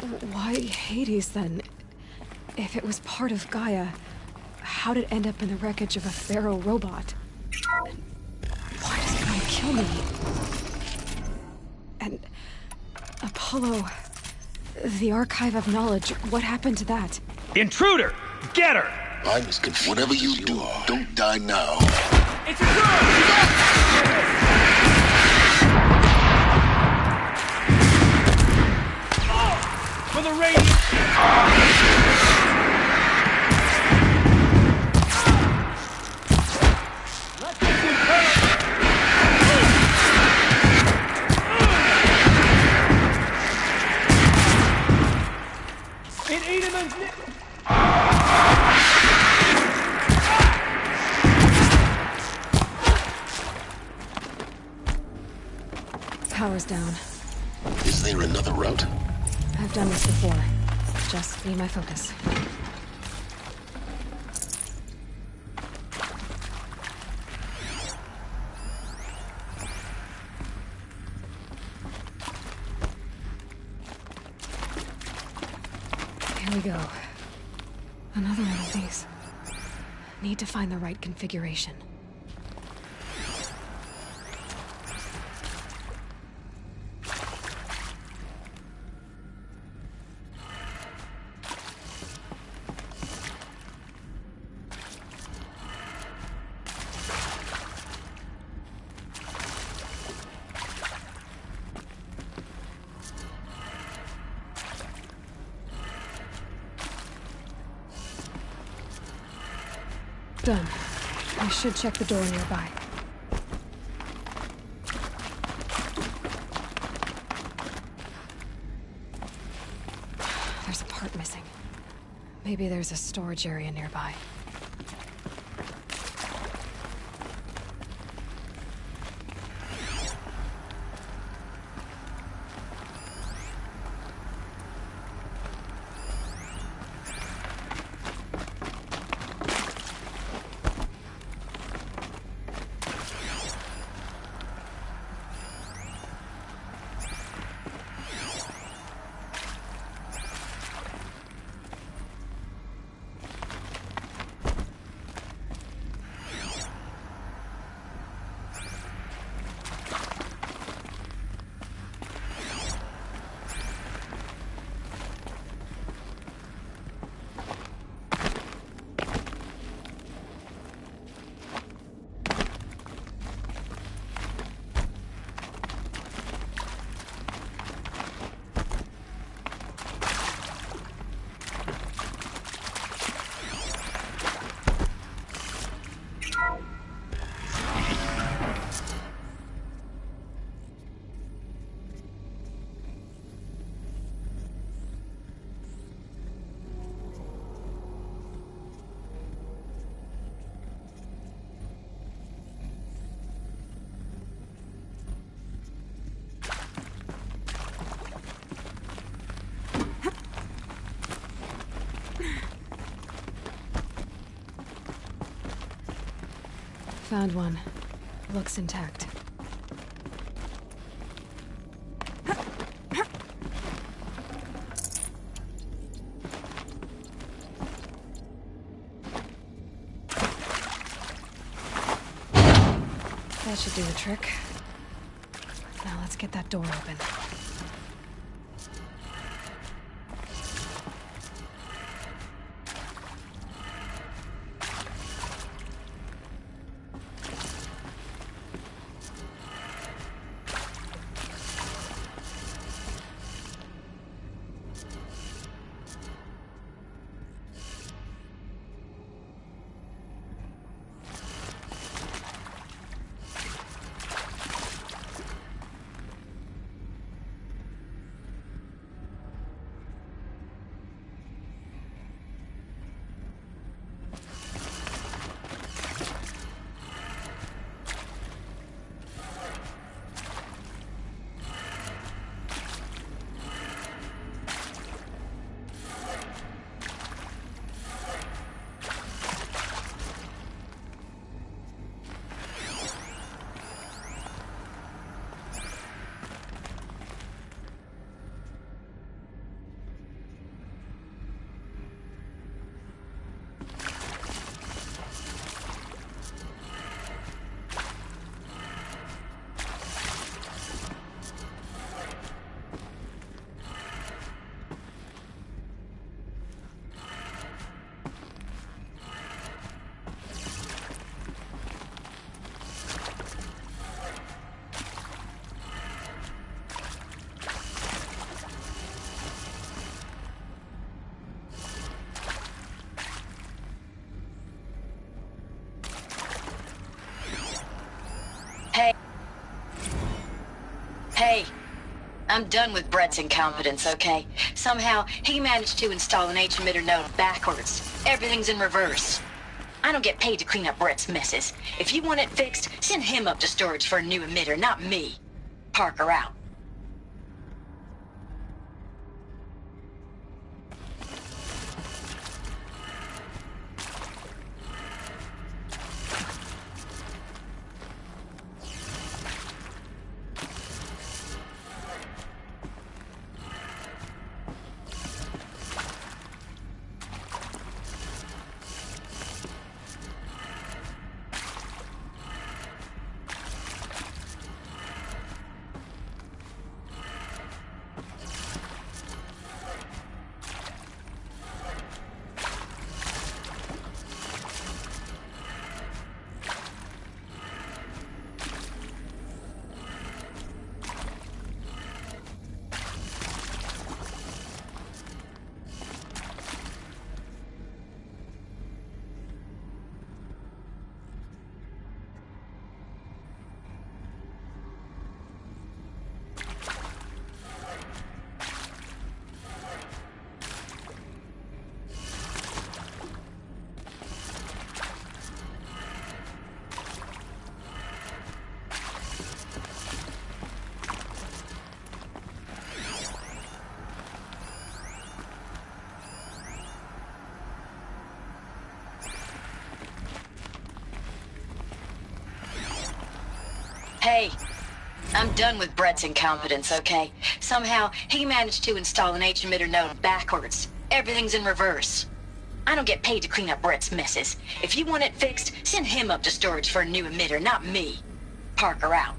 Why Hades, then? If it was part of Gaia, how did it end up in the wreckage of a Pharaoh robot? And why does Gaia kill me? And Apollo, the Archive of Knowledge, what happened to that? Intruder! Get her! I'm as confused. Whatever you do, don't die now. It's a girl! For the radiant! Let this impel! It ate him and... Power's down. Is there another route? I've done this before. Just be my focus. Here we go. Another one of these. Need to find the right configuration. Done. I should check the door nearby. There's a part missing. Maybe there's a storage area nearby. Found one. Looks intact. That should do the trick. Now let's get that door open. I'm done with Brett's incompetence, okay? Somehow, he managed to install an H-emitter node backwards. Everything's in reverse. I don't get paid to clean up Brett's messes. If you want it fixed, send him up to storage for a new emitter, not me. Parker out. Hey, I'm done with Brett's incompetence, okay? Somehow, he managed to install an H-emitter node backwards. Everything's in reverse. I don't get paid to clean up Brett's messes. If you want it fixed, send him up to storage for a new emitter, not me. Parker out.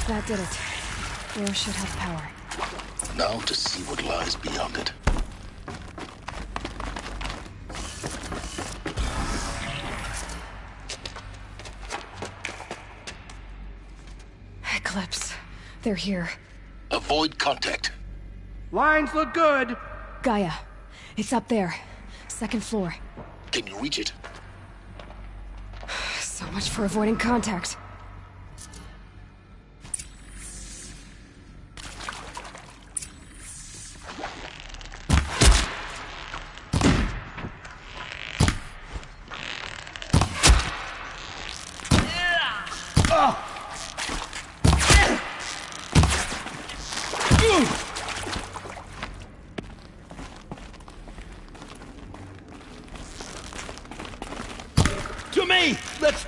That did it. Door should have power. Now to see what lies beyond it. Eclipse. They're here. Avoid contact. Lines look good. Gaia. It's up there. Second floor. Can you reach it? So much for avoiding contact. To me! Let's...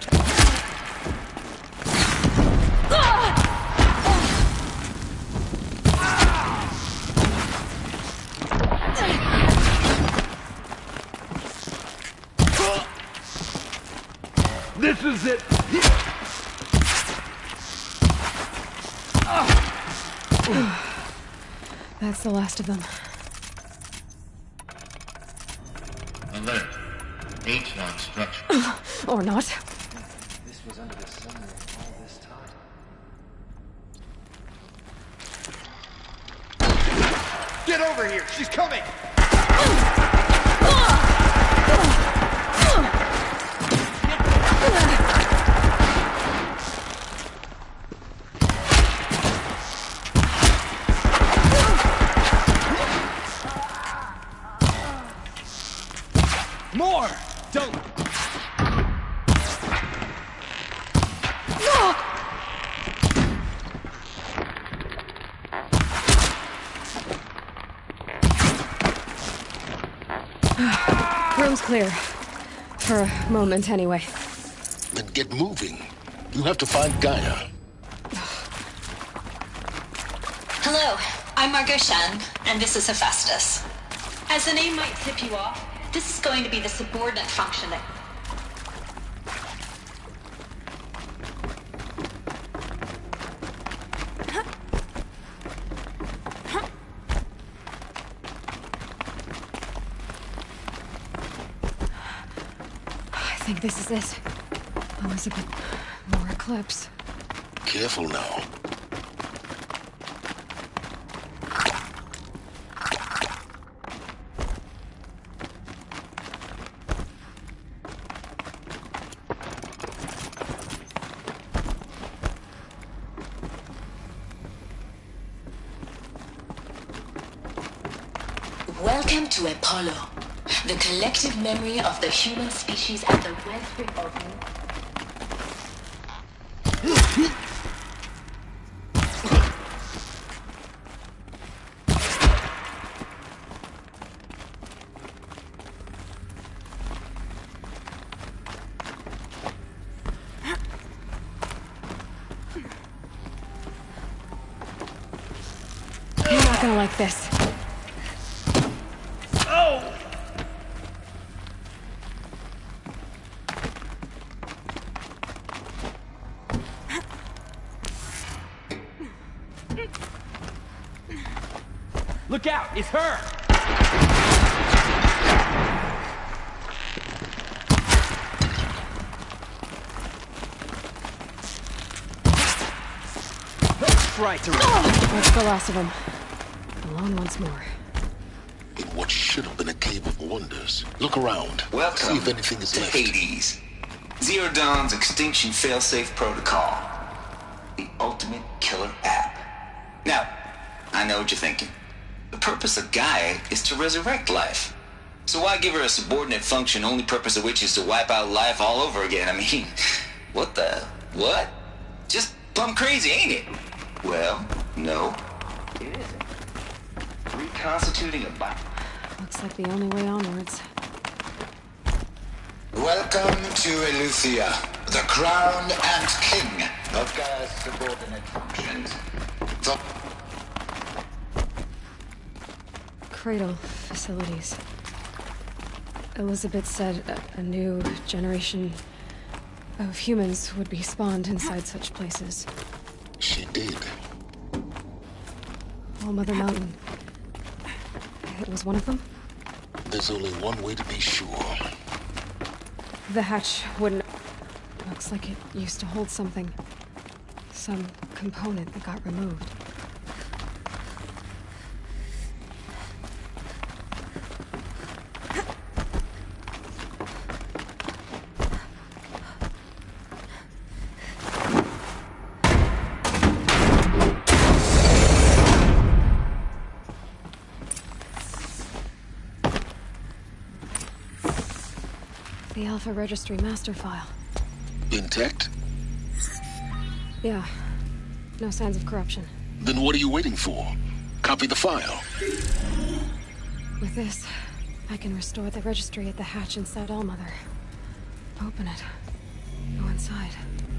This is it. That's the last of them. Alert. H-lock structure. Or not. This was under the sunroof all this time. Get over here. She's coming. More. Don't. Room's clear. For a moment, anyway. Then get moving. You have to find Gaia. Hello, I'm Margot Shan, and this is Hephaestus. As the name might tip you off, this is going to be the subordinate function that... I think this is it. Elizabeth, more eclipse. Careful now. Welcome to Apollo, the collective memory of the human species at the wellspring of... You're not gonna like this. Look out. It's her. Right to That's the last of them. Alone once more. In what should have been a cave of wonders. Look around. Welcome See if anything is to left. Hades. Zero Dawn's extinction failsafe protocol. The ultimate killer app. Now, I know what you're thinking. The purpose of Gaia is to resurrect life. So why give her a subordinate function, only purpose of which is to wipe out life all over again? I mean, what the... what? Just plumb crazy, ain't it? Well, no, it isn't. Reconstituting a body... Looks like the only way onwards. Welcome to Eleuthia, the crown and king of Gaia's subordinate functions. Cradle facilities. Elizabeth said a new generation of humans would be spawned inside such places. She did. All Mother Mountain. It was one of them? There's only one way to be sure. The hatch wouldn't... Looks like it used to hold something. Some component that got removed. The Alpha Registry master file. Intact? Yeah. No signs of corruption. Then what are you waiting for? Copy the file. With this, I can restore the registry at the hatch inside Allmother. Open it. Go inside.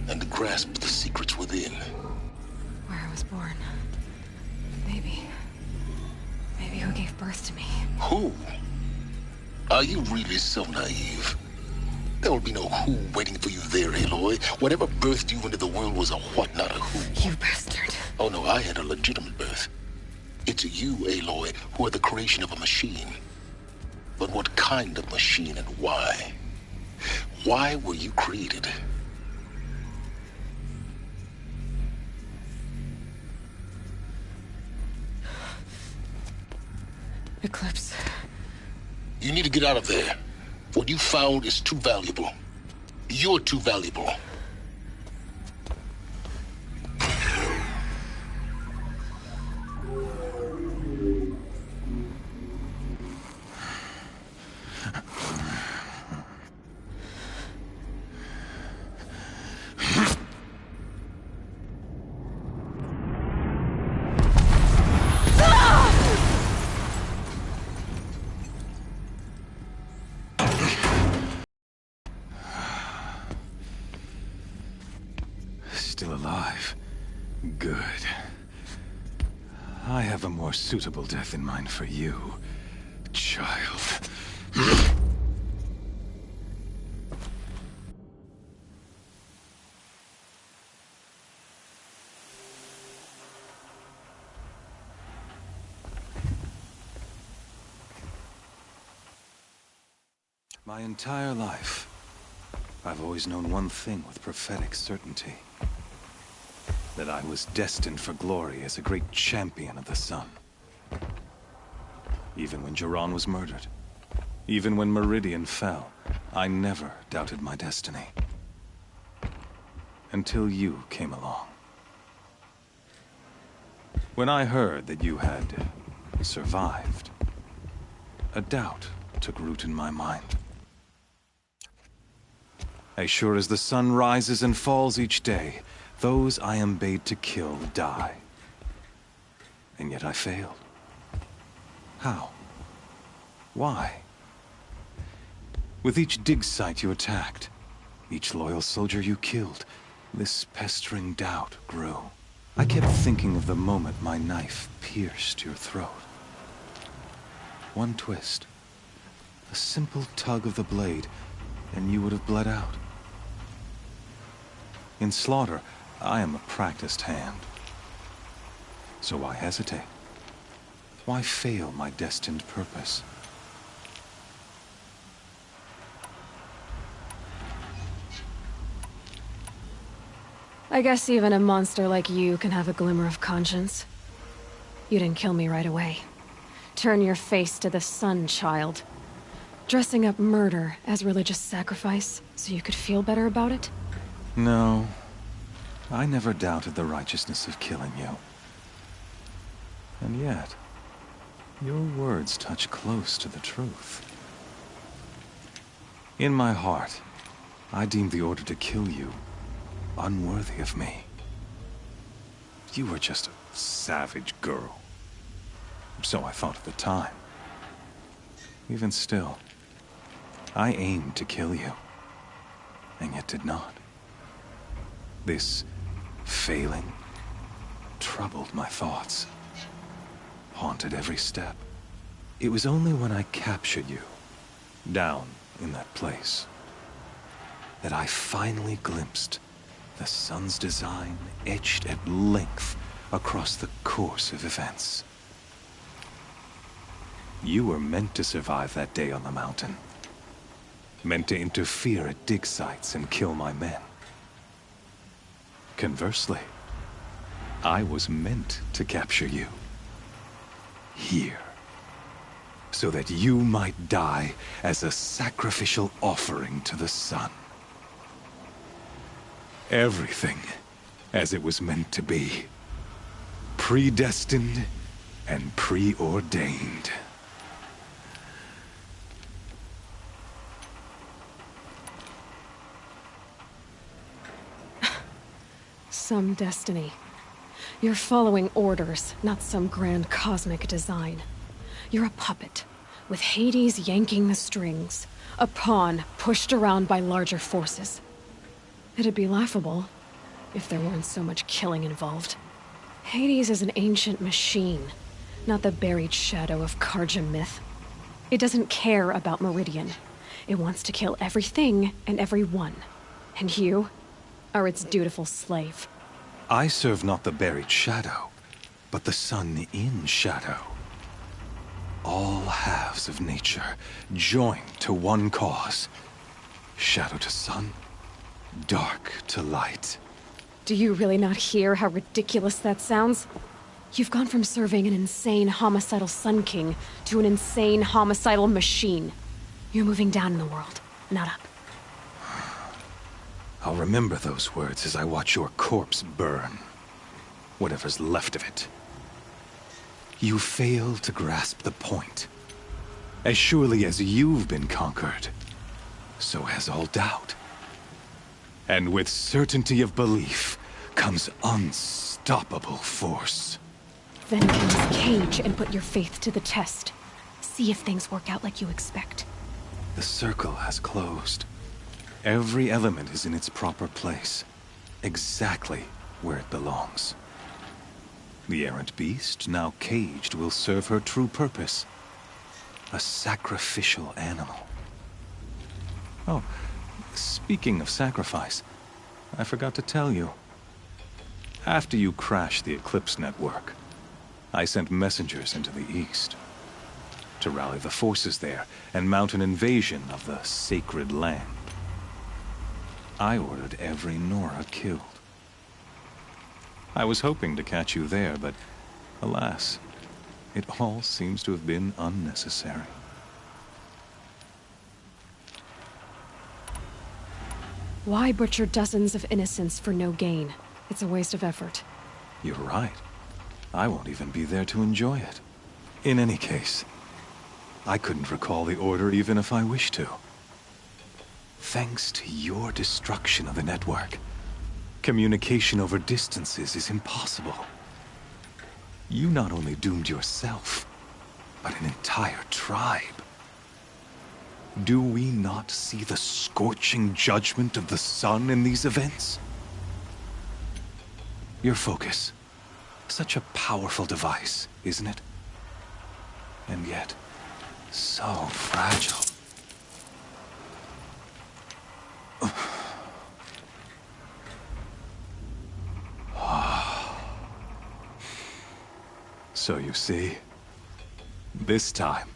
And grasp the secrets within. Where I was born. Maybe who gave birth to me. Who? Are you really so naive? There will be no who waiting for you there, Aloy. Whatever birthed you into the world was a what, not a who. You bastard. Oh no, I had a legitimate birth. It's you, Aloy, who are the creation of a machine. But what kind of machine and why? Why were you created? Eclipse. You need to get out of there. What you found is too valuable. You're too valuable. Still alive. Good. I have a more suitable death in mind for you, child. My entire life, I've always known one thing with prophetic certainty. That I was destined for glory as a great champion of the sun. Even when Jiran was murdered, even when Meridian fell, I never doubted my destiny. Until you came along. When I heard that you had survived, a doubt took root in my mind. As sure as the sun rises and falls each day, those I am bade to kill die. And yet I failed. How? Why? With each dig site you attacked, each loyal soldier you killed, this pestering doubt grew. I kept thinking of the moment my knife pierced your throat. One twist, a simple tug of the blade, and you would have bled out. In slaughter, I am a practiced hand. So why hesitate? Why fail my destined purpose? I guess even a monster like you can have a glimmer of conscience. You didn't kill me right away. Turn your face to the sun, child. Dressing up murder as religious sacrifice so you could feel better about it? No. I never doubted the righteousness of killing you. And yet, your words touch close to the truth. In my heart, I deemed the order to kill you unworthy of me. You were just a savage girl. So I thought at the time. Even still, I aimed to kill you, and yet did not. This failing troubled my thoughts, haunted every step. It was only when I captured you, down in that place, that I finally glimpsed the sun's design etched at length across the course of events. You were meant to survive that day on the mountain. Meant to interfere at dig sites and kill my men. Conversely, I was meant to capture you. Here. So that you might die as a sacrificial offering to the sun. Everything as it was meant to be. Predestined and preordained. Some destiny. You're following orders, not some grand cosmic design. You're a puppet, with Hades yanking the strings. A pawn pushed around by larger forces. It'd be laughable if there weren't so much killing involved. Hades is an ancient machine, not the buried shadow of Karja myth. It doesn't care about Meridian. It wants to kill everything and everyone. And you are its dutiful slave. I serve not the buried shadow, but the sun in shadow. All halves of nature joined to one cause. Shadow to sun, dark to light. Do you really not hear how ridiculous that sounds? You've gone from serving an insane homicidal Sun King to an insane homicidal machine. You're moving down in the world, not up. I'll remember those words as I watch your corpse burn. Whatever's left of it. You fail to grasp the point. As surely as you've been conquered, so has all doubt. And with certainty of belief comes unstoppable force. Then cleanse Cage and put your faith to the test. See if things work out like you expect. The circle has closed. Every element is in its proper place. Exactly where it belongs. The errant beast, now caged, will serve her true purpose. A sacrificial animal. Oh, speaking of sacrifice, I forgot to tell you. After you crashed the Eclipse network, I sent messengers into the east to rally the forces there and mount an invasion of the sacred land. I ordered every Nora killed. I was hoping to catch you there, but alas, it all seems to have been unnecessary. Why butcher dozens of innocents for no gain? It's a waste of effort. You're right. I won't even be there to enjoy it. In any case, I couldn't recall the order even if I wished to. Thanks to your destruction of the network, communication over distances is impossible. You not only doomed yourself, but an entire tribe. Do we not see the scorching judgment of the sun in these events? Your focus. Such a powerful device, isn't it? And yet, so fragile. So you see, this time,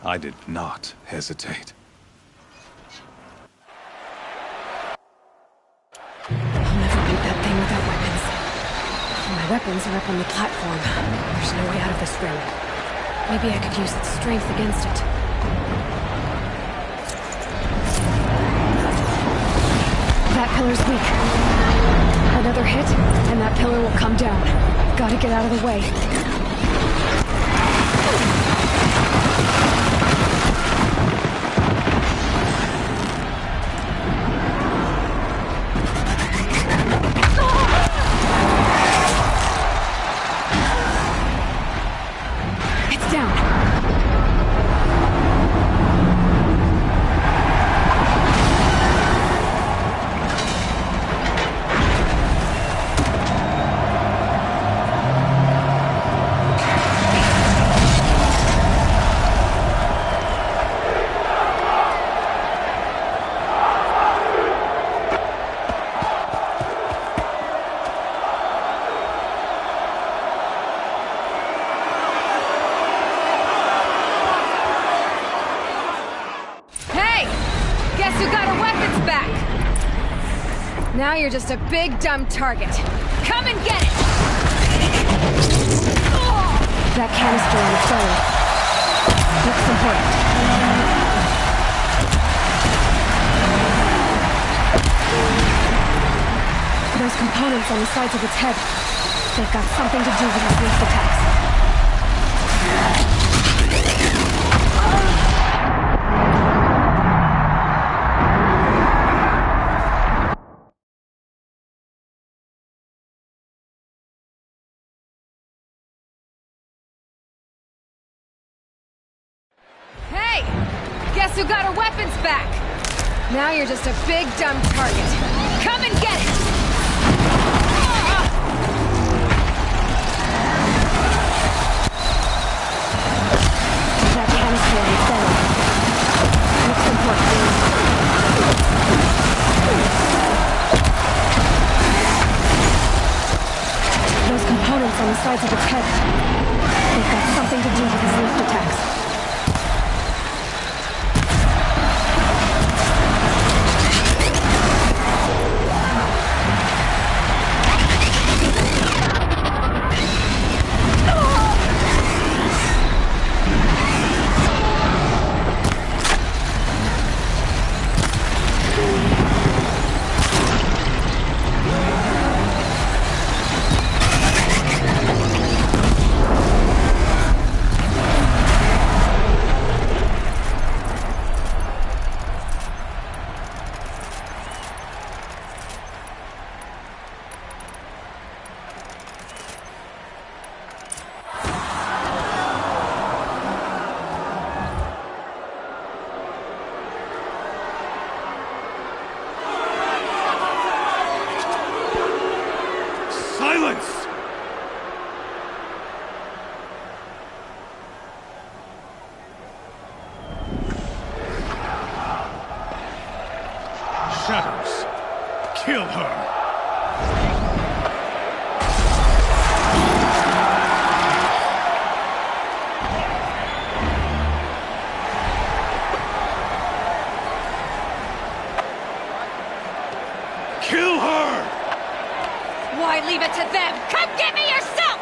I did not hesitate. I'll never beat that thing without weapons. My weapons are up on the platform. There's no way out of this room. Maybe I could use its strength against it. That pillar's weak. Another hit, and that pillar will come down. Gotta get out of the way. Now you're just a big, dumb target. Come and get it! That canister on the phone looks important. Those components on the sides of its head, they've got something to do with its next attacks. Guess who got her weapons back? Now you're just a big, dumb target. Come and get it! That canister on the phone looks important. on the sides of its head. They've got something to do with his lift attacks. Silence! Shadows! Kill her! Kill her! Why leave it to them? Come get me yourself!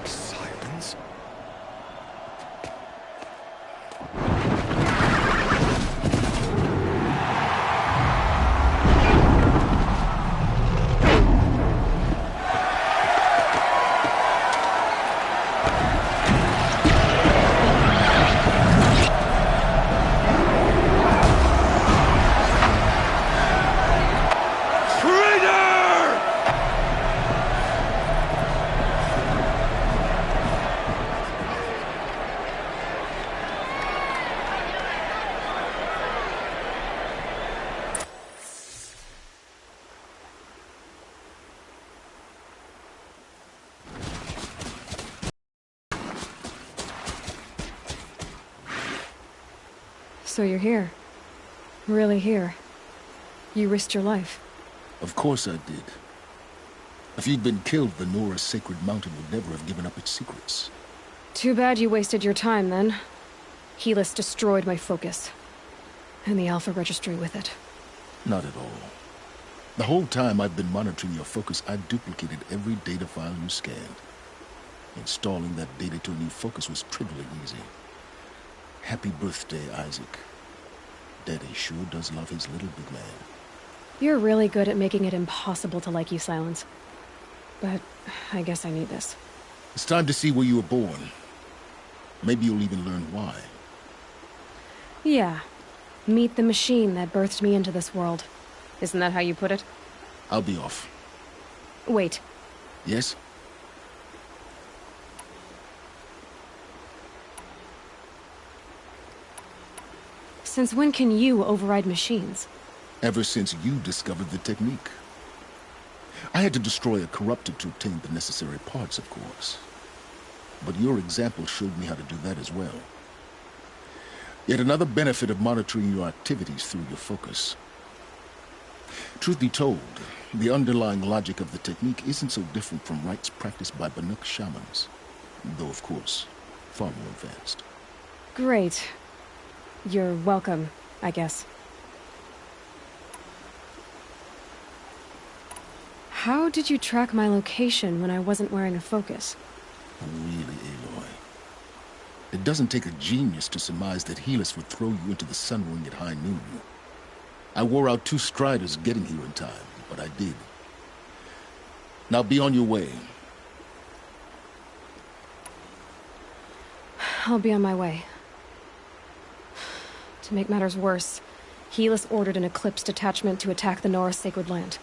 Silence? Traitor! So you're here. Really here. You risked your life. Of course I did. If you'd been killed, the Nora Sacred Mountain would never have given up its secrets. Too bad you wasted your time, then. Helis destroyed my focus. And the Alpha Registry with it. Not at all. The whole time I've been monitoring your focus, I duplicated every data file you scanned. Installing that data to a new focus was trivially easy. Happy birthday, Isaac. Daddy sure does love his little big man. You're really good at making it impossible to like you, Silence. But I guess I need this. It's time to see where you were born. Maybe you'll even learn why. Yeah. Meet the machine that birthed me into this world. Isn't that how you put it? I'll be off. Wait. Yes? Since when can you override machines? Ever since you discovered the technique. I had to destroy a corrupted to obtain the necessary parts, of course. But your example showed me how to do that as well. Yet another benefit of monitoring your activities through your focus. Truth be told, the underlying logic of the technique isn't so different from rites practiced by Banuk shamans. Though, of course, far more advanced. Great. You're welcome, I guess. How did you track my location when I wasn't wearing a focus? Really, Aloy? It doesn't take a genius to surmise that Helis would throw you into the Sun Ring at high noon. I wore out 2 striders getting here in time, but I did. Now be on your way. I'll be on my way. To make matters worse, Helis ordered an Eclipse detachment to attack the Nora Sacred Land.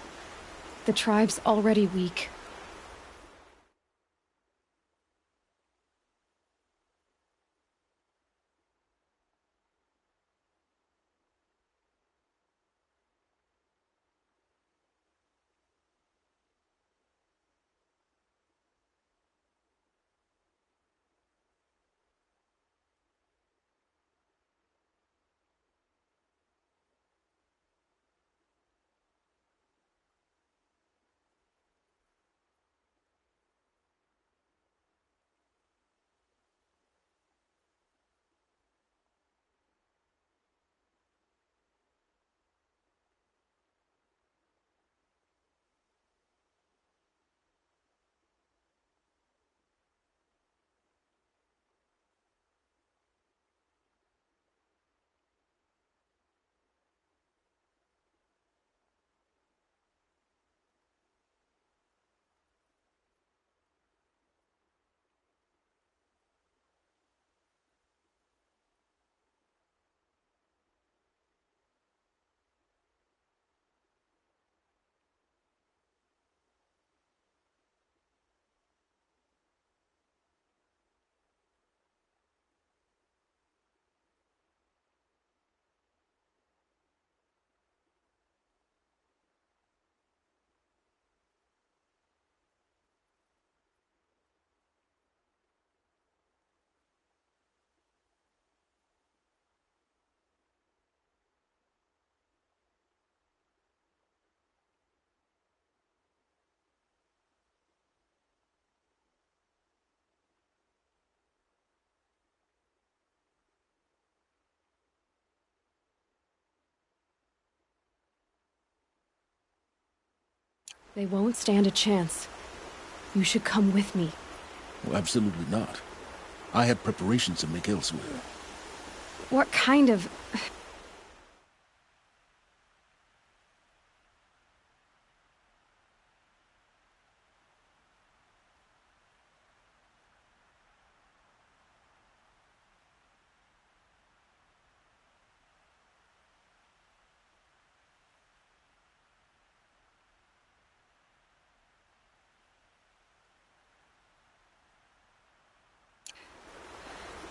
The tribe's already weak. They won't stand a chance. You should come with me. Well, absolutely not. I have preparations to make elsewhere. What kind of...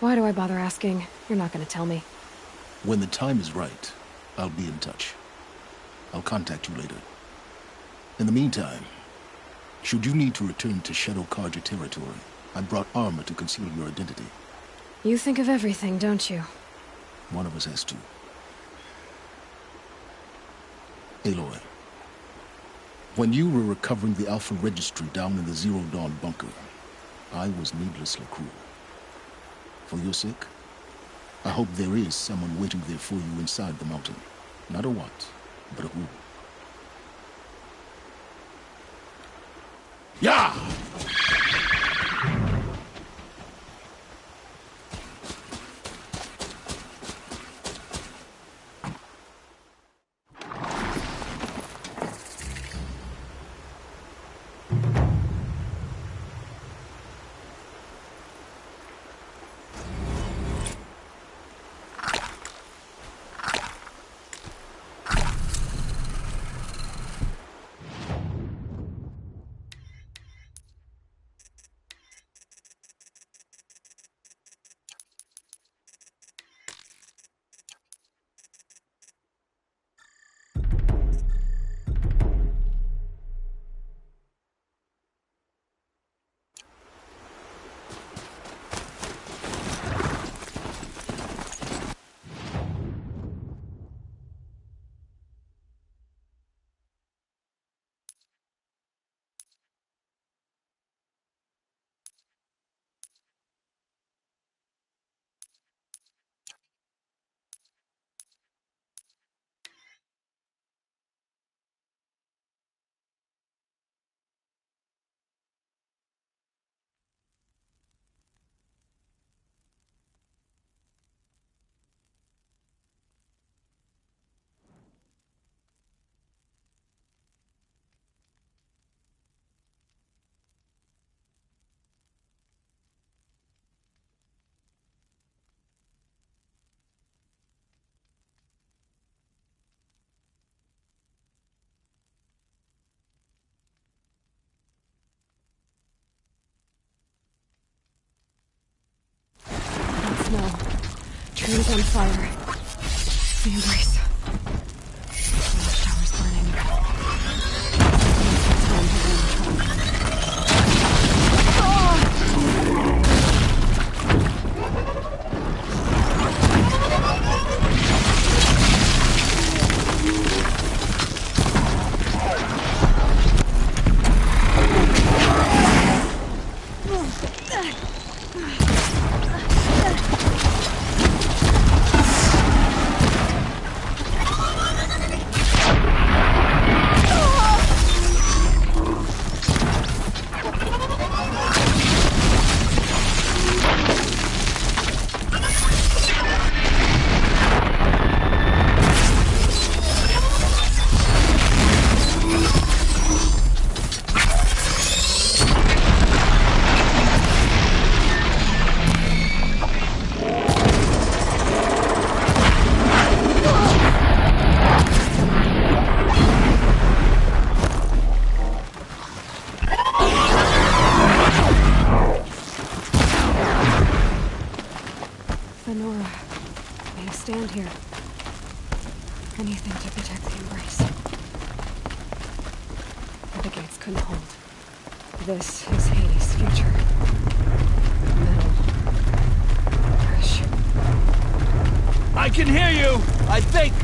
Why do I bother asking? You're not gonna tell me. When the time is right, I'll be in touch. I'll contact you later. In the meantime, should you need to return to Shadow Carja territory, I brought armor to conceal your identity. You think of everything, don't you? One of us has to. Aloy, when you were recovering the Alpha Registry down in the Zero Dawn bunker, I was needlessly cruel. For your sake, I hope there is someone waiting there for you inside the mountain. Not a what, but a who. Yeah! No. Trees on fire. The embrace. Watchtowers burning. Time to win the Nora, may stand here. Anything to protect the embrace. But the gates couldn't hold. This is Hades' future. Metal. Fresh. I can hear you! I think!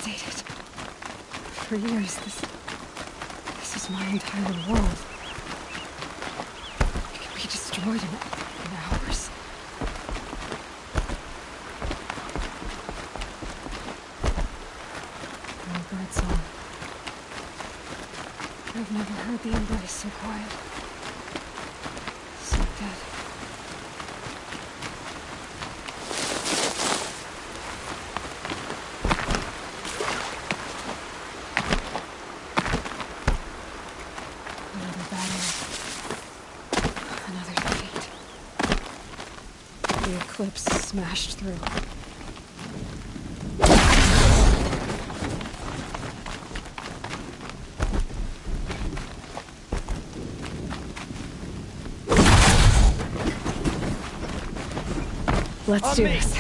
devastated. For years, this was my entire world. It could be destroyed in hours. No bird song. I've never heard the embrace so quiet. So dead. Another battle. Another defeat. The eclipse smashed through. Let's do this.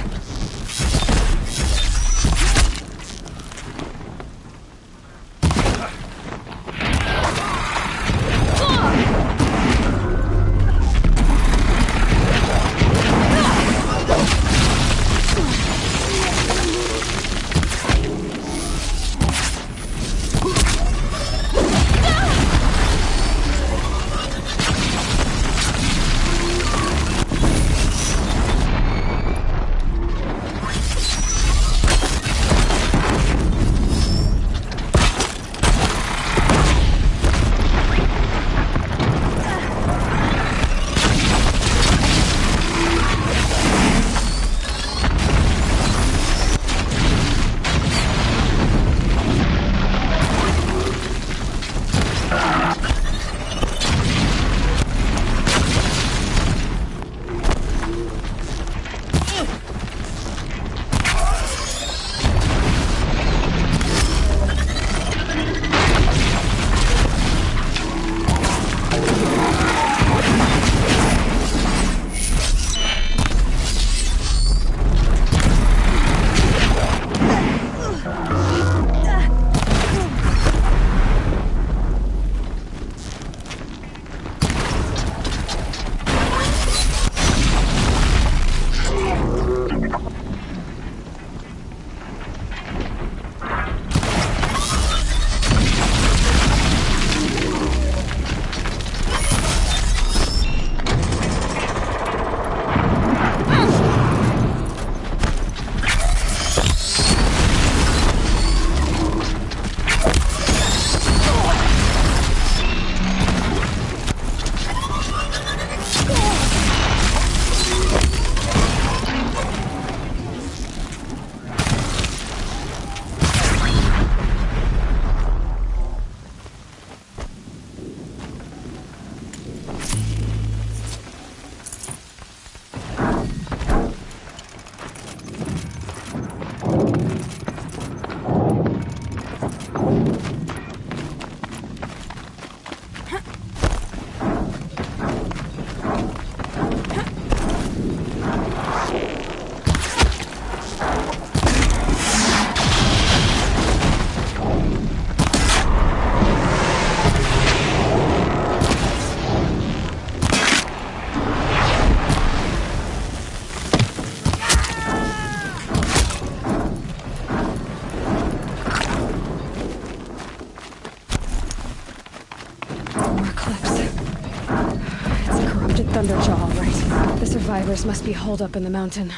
Thunderjaw, all right. The survivors must be holed up in the mountain.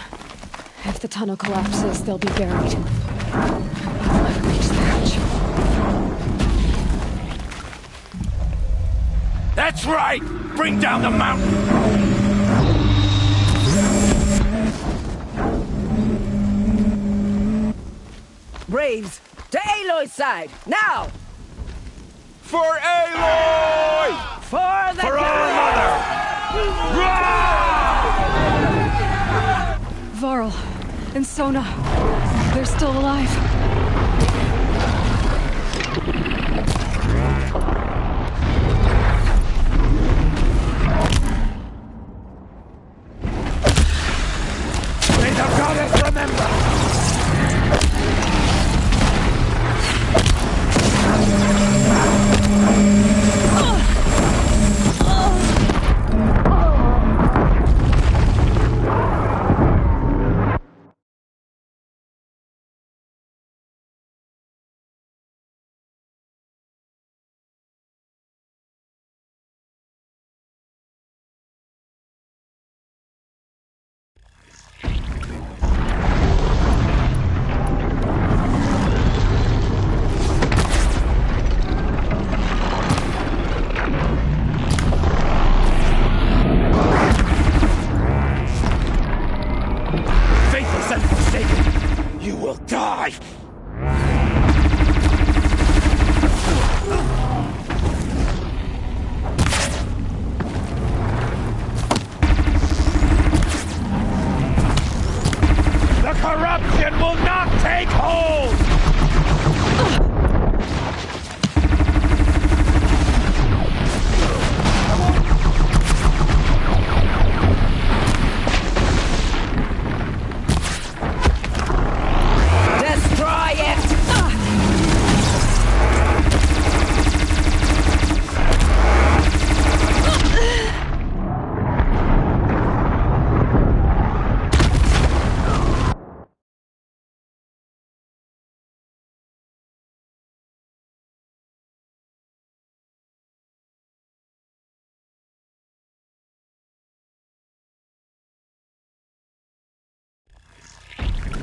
If the tunnel collapses, they'll be buried. I'll never reach the hatch. That's right! Bring down the mountain! Braves, to Aloy's side, now! For Aloy! For the For our mother! Varl and Sona, they're still alive. May the goddess remember! Faithless and forsaken, you will die! The corruption will not take hold! Destroy it!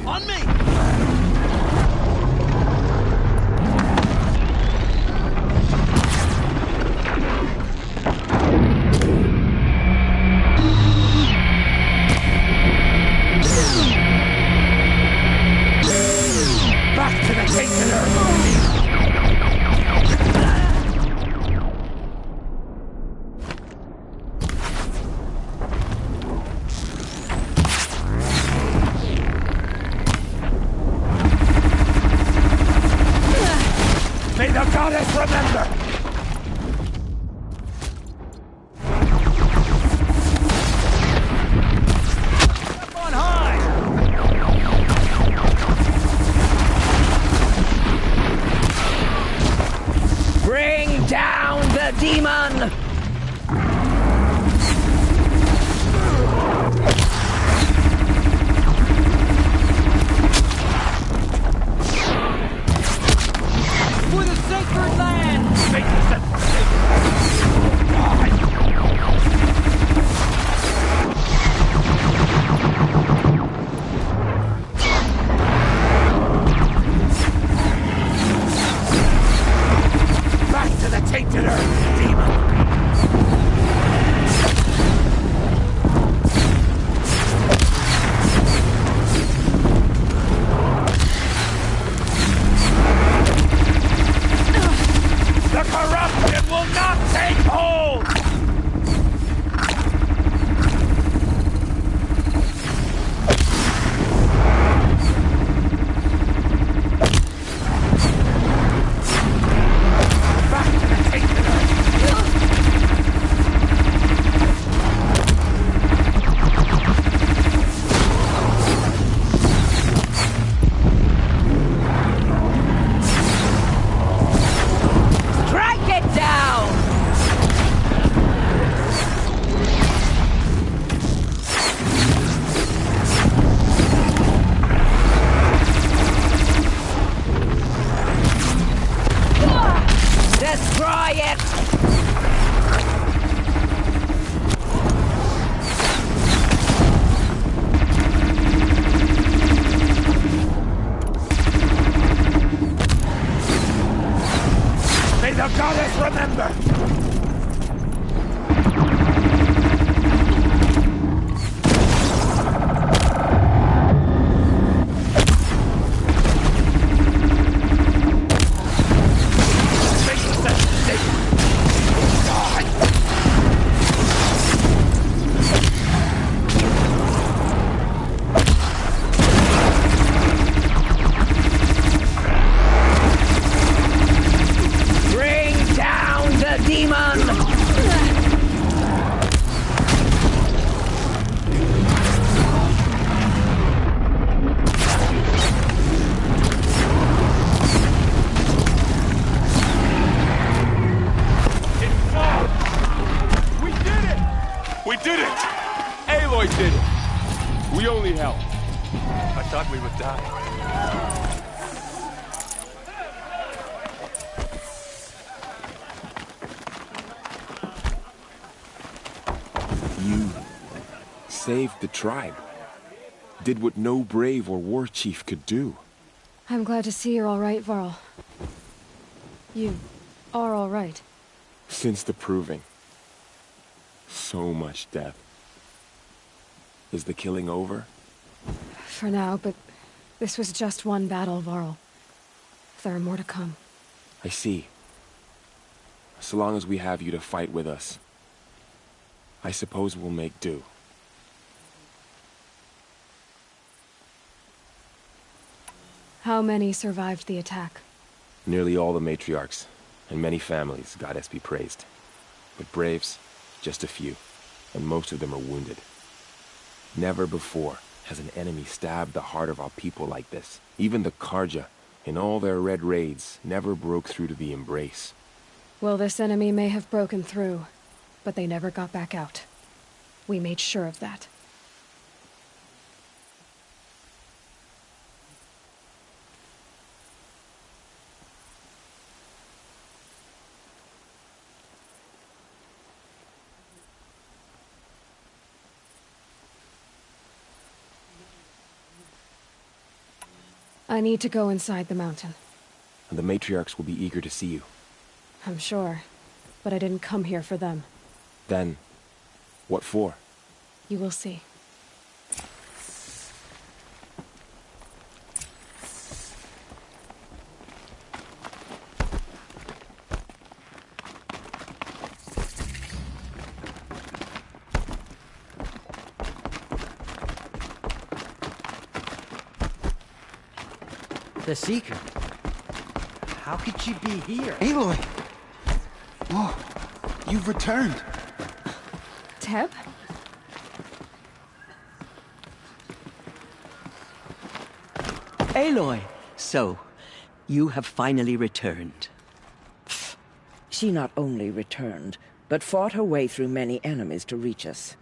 On me! Back to the tainted earth! May the goddess remember! Up on high! Bring down the demon! For the sacred land! Faithless and forsaken! Die! Back to the tainted earth, demon! The corruption will not take hold! Back to the tainted earth! Strike it down! Destroy it! May the goddess remember! Faithless and forsaken! Die! Bring down the demon! We did it! We did it! Aloy did it! We only helped. I thought we would die. You saved the tribe. Did what no brave or war chief could do. I'm glad to see you're all right, Varl. You are all right. Since the proving. So much death. Is the killing over? for now, but this was just one battle, Varl. There are more to come. I see. So long as we have you to fight with us, I suppose we'll make do. How many survived the attack? Nearly all the matriarchs, and many families, goddess be praised. But braves, just a few, and most of them are wounded. Never before has an enemy stabbed the heart of our people like this. Even the Karja, in all their red raids, never broke through to the Embrace. Well, this enemy may have broken through, but they never got back out. We made sure of that. I need to go inside the mountain. And the matriarchs will be eager to see you. I'm sure, but I didn't come here for them. Then, what for? You will see. The Seeker? How could she be here? Aloy! Oh, you've returned. Teb? Aloy! So, you have finally returned. She not only returned, but fought her way through many enemies to reach us.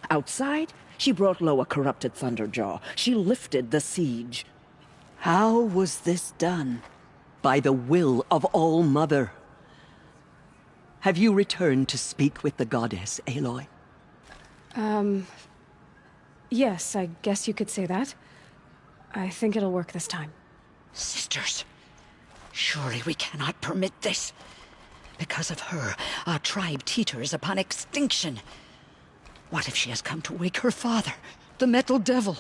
Outside, she brought low a corrupted Thunderjaw. She lifted the siege. How was this done? By the will of All-Mother. Have you returned to speak with the goddess, Aloy? Yes, I guess you could say that. I think it'll work this time. Sisters, surely we cannot permit this. Because of her, our tribe teeters upon extinction. What if she has come to wake her father, the Metal Devil?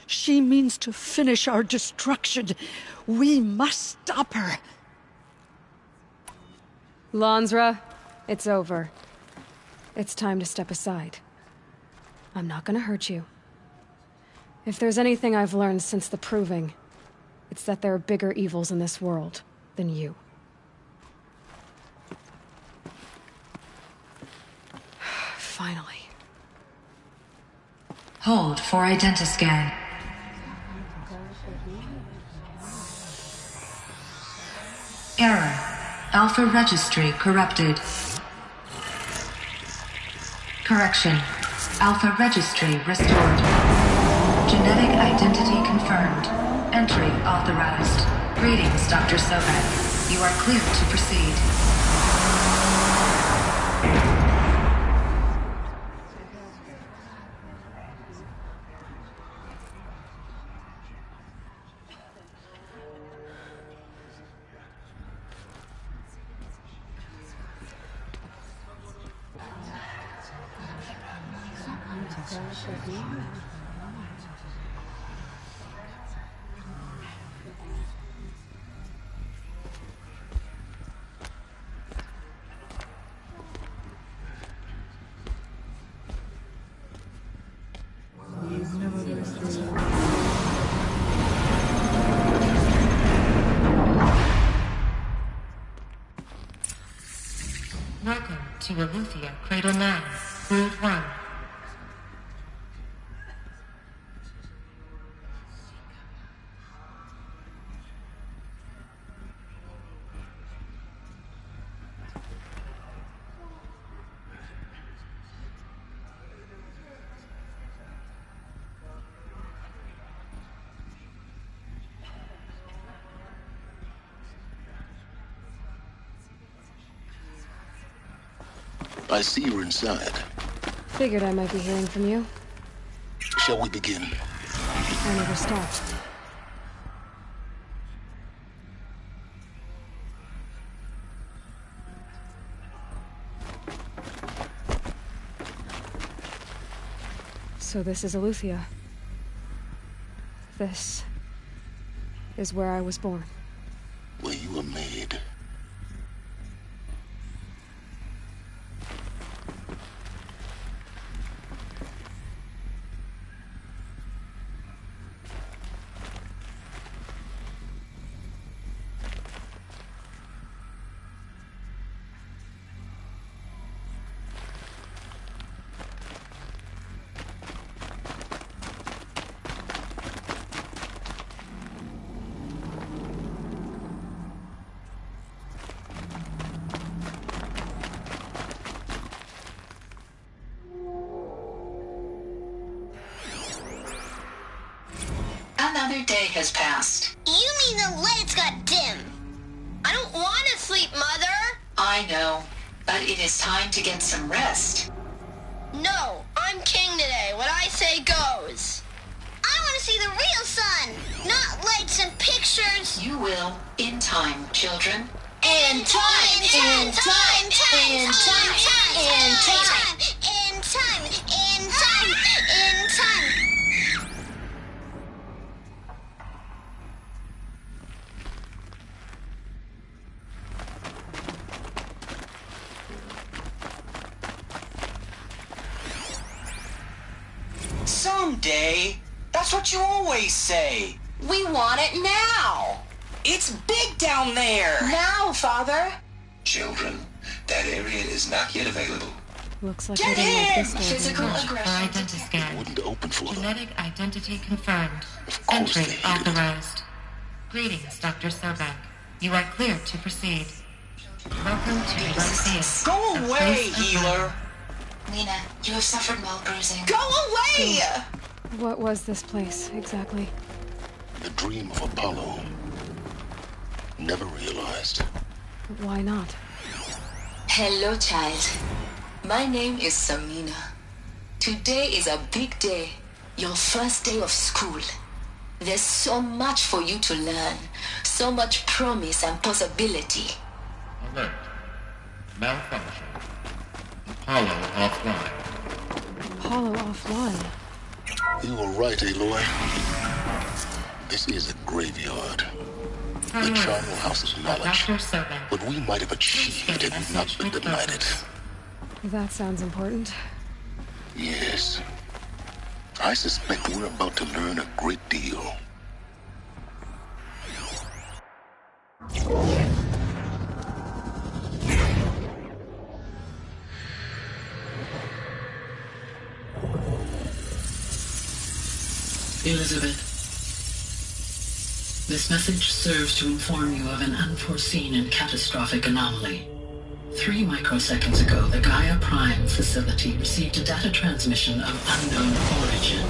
She means to finish our destruction. We must stop her. Lansra, it's over. It's time to step aside. I'm not gonna hurt you. If there's anything I've learned since the Proving, it's that there are bigger evils in this world than you. Finally. Hold for identiscan. Error. Alpha registry corrupted. Correction. Alpha registry restored. Genetic identity confirmed. Entry authorized. Greetings, Dr. Sobeck. You are clear to proceed. Welcome to Eleuthia, Cradle 9, World 1. I see you're inside. Figured I might be hearing from you. Shall we begin? I never stopped. So this is Eleuthia. This is where I was born. Where you were made. Another day has passed. You mean the lights got dim? I don't want to sleep, Mother! I know, but it is time to get some rest. No, I'm king today. What I say goes. I want to see the real sun, not lights and pictures. You will, in time, children. In time, in time, in time, in time, in time, in time, in time. Someday. That's what you always say. We want it now. It's big down there. Now, Father. Children, that area is not yet available. Looks like Get I didn't like him! this door. Physical For aggression. identiscan. Wouldn't open for them. Genetic identity confirmed. Of course Entry they hated it. authorized. Greetings, Dr. Sobek. You are cleared to proceed. Welcome to Earthia. Go away, healer. Nina, you have suffered mild bruising. Go away! What was this place, exactly? The dream of Apollo. Never realized. Why not? Hello, child. My name is Samina. Today is a big day. Your first day of school. There's so much for you to learn. So much promise and possibility. Alert. Malfunction. Apollo offline. Apollo offline. You were right, Aloy. This is a graveyard. The charnel house is knowledge. What we might have achieved had not been denied. That sounds important. Yes. I suspect we're about to learn a great deal. Elizabeth, this message serves to inform you of an unforeseen and catastrophic anomaly. 3 microseconds ago, the Gaia Prime facility received a data transmission of unknown origin.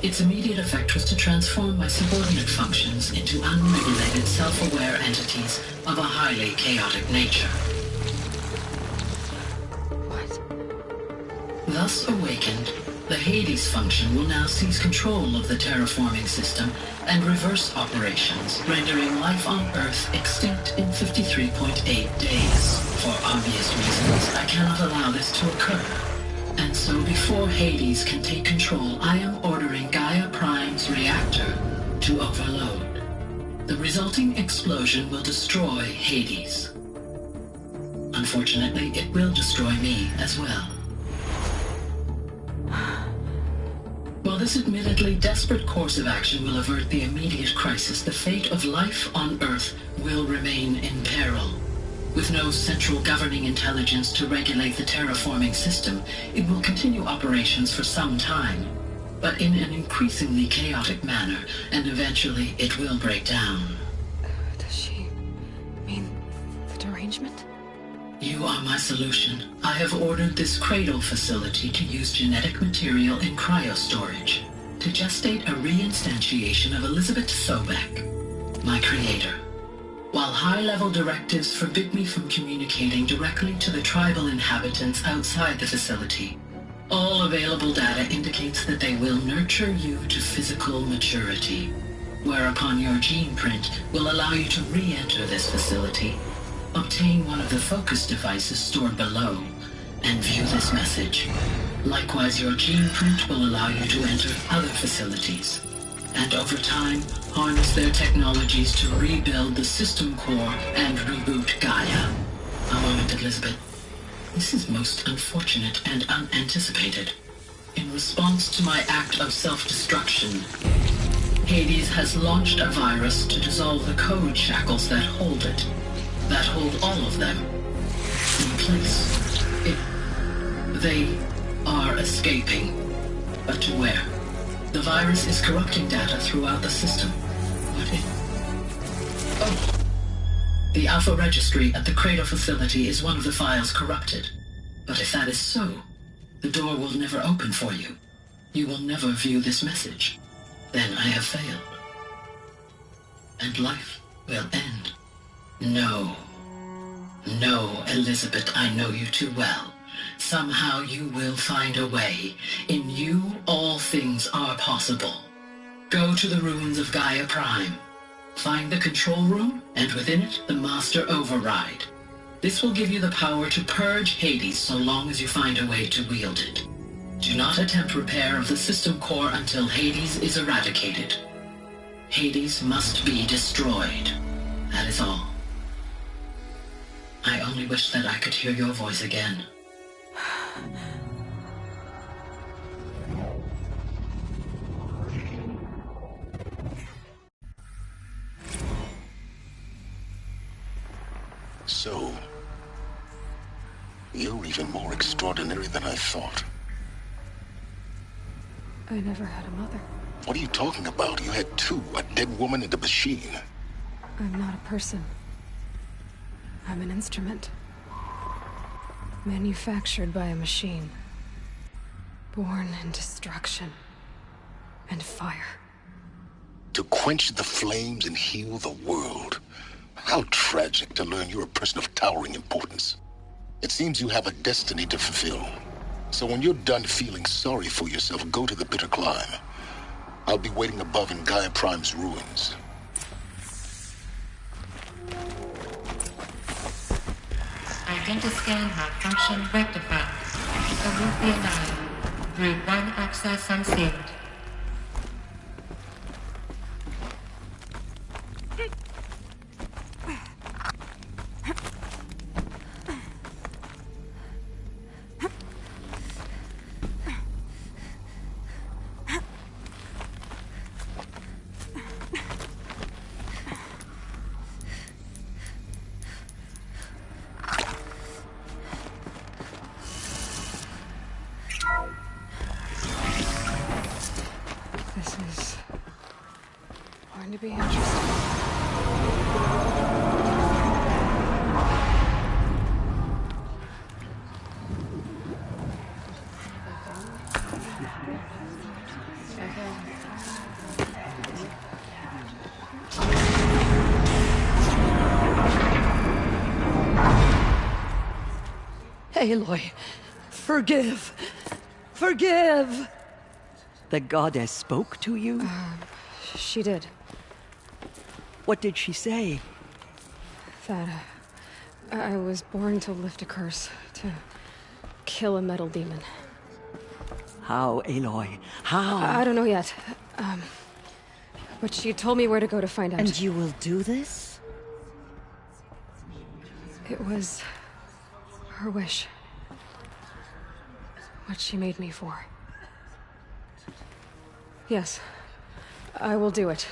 Its immediate effect was to transform my subordinate functions into unregulated, self-aware entities of a highly chaotic nature. What? Thus awakened, the Hades function will now seize control of the terraforming system and reverse operations, rendering life on Earth extinct in 53.8 days. For obvious reasons, I cannot allow this to occur. And so before Hades can take control, I am ordering Gaia Prime's reactor to overload. The resulting explosion will destroy Hades. Unfortunately, it will destroy me as well. While this admittedly desperate course of action will avert the immediate crisis, the fate of life on Earth will remain in peril. With no central governing intelligence to regulate the terraforming system, it will continue operations for some time, but in an increasingly chaotic manner, and eventually it will break down. Does she mean the derangement? You are my solution. I have ordered this cradle facility to use genetic material in cryostorage to gestate a reinstantiation of Elizabeth Sobek, my creator. While high-level directives forbid me from communicating directly to the tribal inhabitants outside the facility, all available data indicates that they will nurture you to physical maturity, whereupon your gene print will allow you to re-enter this facility, obtain one of the focus devices stored below, and view this message. Likewise, your gene print will allow you to enter other facilities, and over time, harness their technologies to rebuild the system core and reboot Gaia. A moment, Elizabeth. This is most unfortunate and unanticipated. In response to my act of self-destruction, Hades has launched a virus to dissolve the code shackles that hold it, that hold all of them in place. They are escaping, but to where? The virus is corrupting data throughout the system. What if... Oh. The Alpha Registry at the Cradle facility is one of the files corrupted. But if that is so, the door will never open for you. You will never view this message. Then I have failed. And life will end. No. No, Elizabeth, I know you too well. Somehow you will find a way. In you, all things are possible. Go to the ruins of Gaia Prime. Find the control room, and within it, the Master Override. This will give you the power to purge Hades so long as you find a way to wield it. Do not attempt repair of the system core until Hades is eradicated. Hades must be destroyed. That is all. I only wish that I could hear your voice again. So, you're even more extraordinary than I thought. I never had a mother. What are you talking about? You had two, a dead woman and a machine. I'm not a person. I'm an instrument. Manufactured by a machine. Born in destruction and fire. To quench the flames and heal the world. How tragic to learn you're a person of towering importance. It seems you have a destiny to fulfill. So when you're done feeling sorry for yourself, go to the Bitter Climb. I'll be waiting above in Gaia Prime's ruins. Identiscan malfunction rectified. Alethea 9. Route 1 access unsealed. To be interesting. Aloy, forgive. Forgive! The goddess spoke to you? She did. What did she say? That I was born to lift a curse, to kill a metal demon. How, Aloy? How? I don't know yet. But she told me where to go to find out. And you will do this? It was her wish. What she made me for. Yes, I will do it.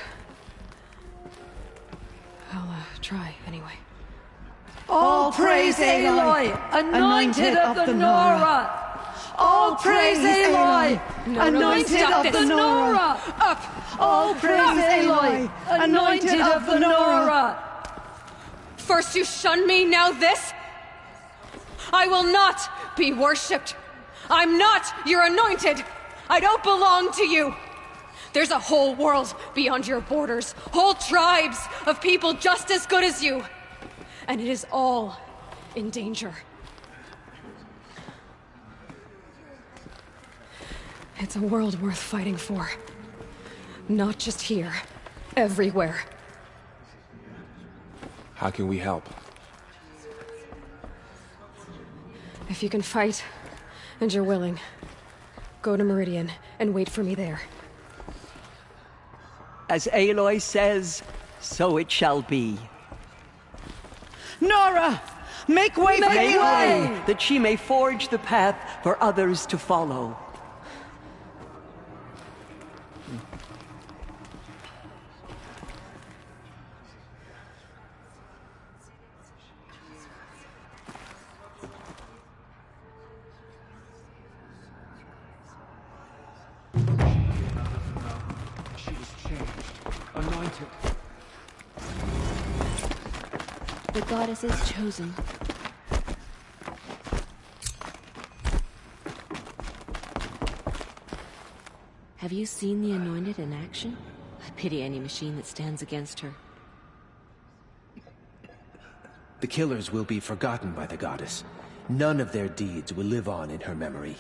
I'll try, anyway. All praise Aloy, anointed of the Nora! All praise Aloy, anointed of the Nora! Up! All praise Aloy, anointed of the Nora! First you shun me, now this? I will not be worshipped. I'm not your anointed. I don't belong to you. There's a whole world beyond your borders, whole tribes of people just as good as you. And it is all in danger. It's a world worth fighting for. Not just here, everywhere. How can we help? If you can fight, and you're willing, go to Meridian and wait for me there. As Aloy says, so it shall be. Nora! Make way for Make Aloy! way, that she may forge the path for others to follow. She was changed, anointed. The goddess is chosen. Have you seen the Anointed in action? I pity any machine that stands against her. The killers will be forgotten by the goddess. None of their deeds will live on in her memory.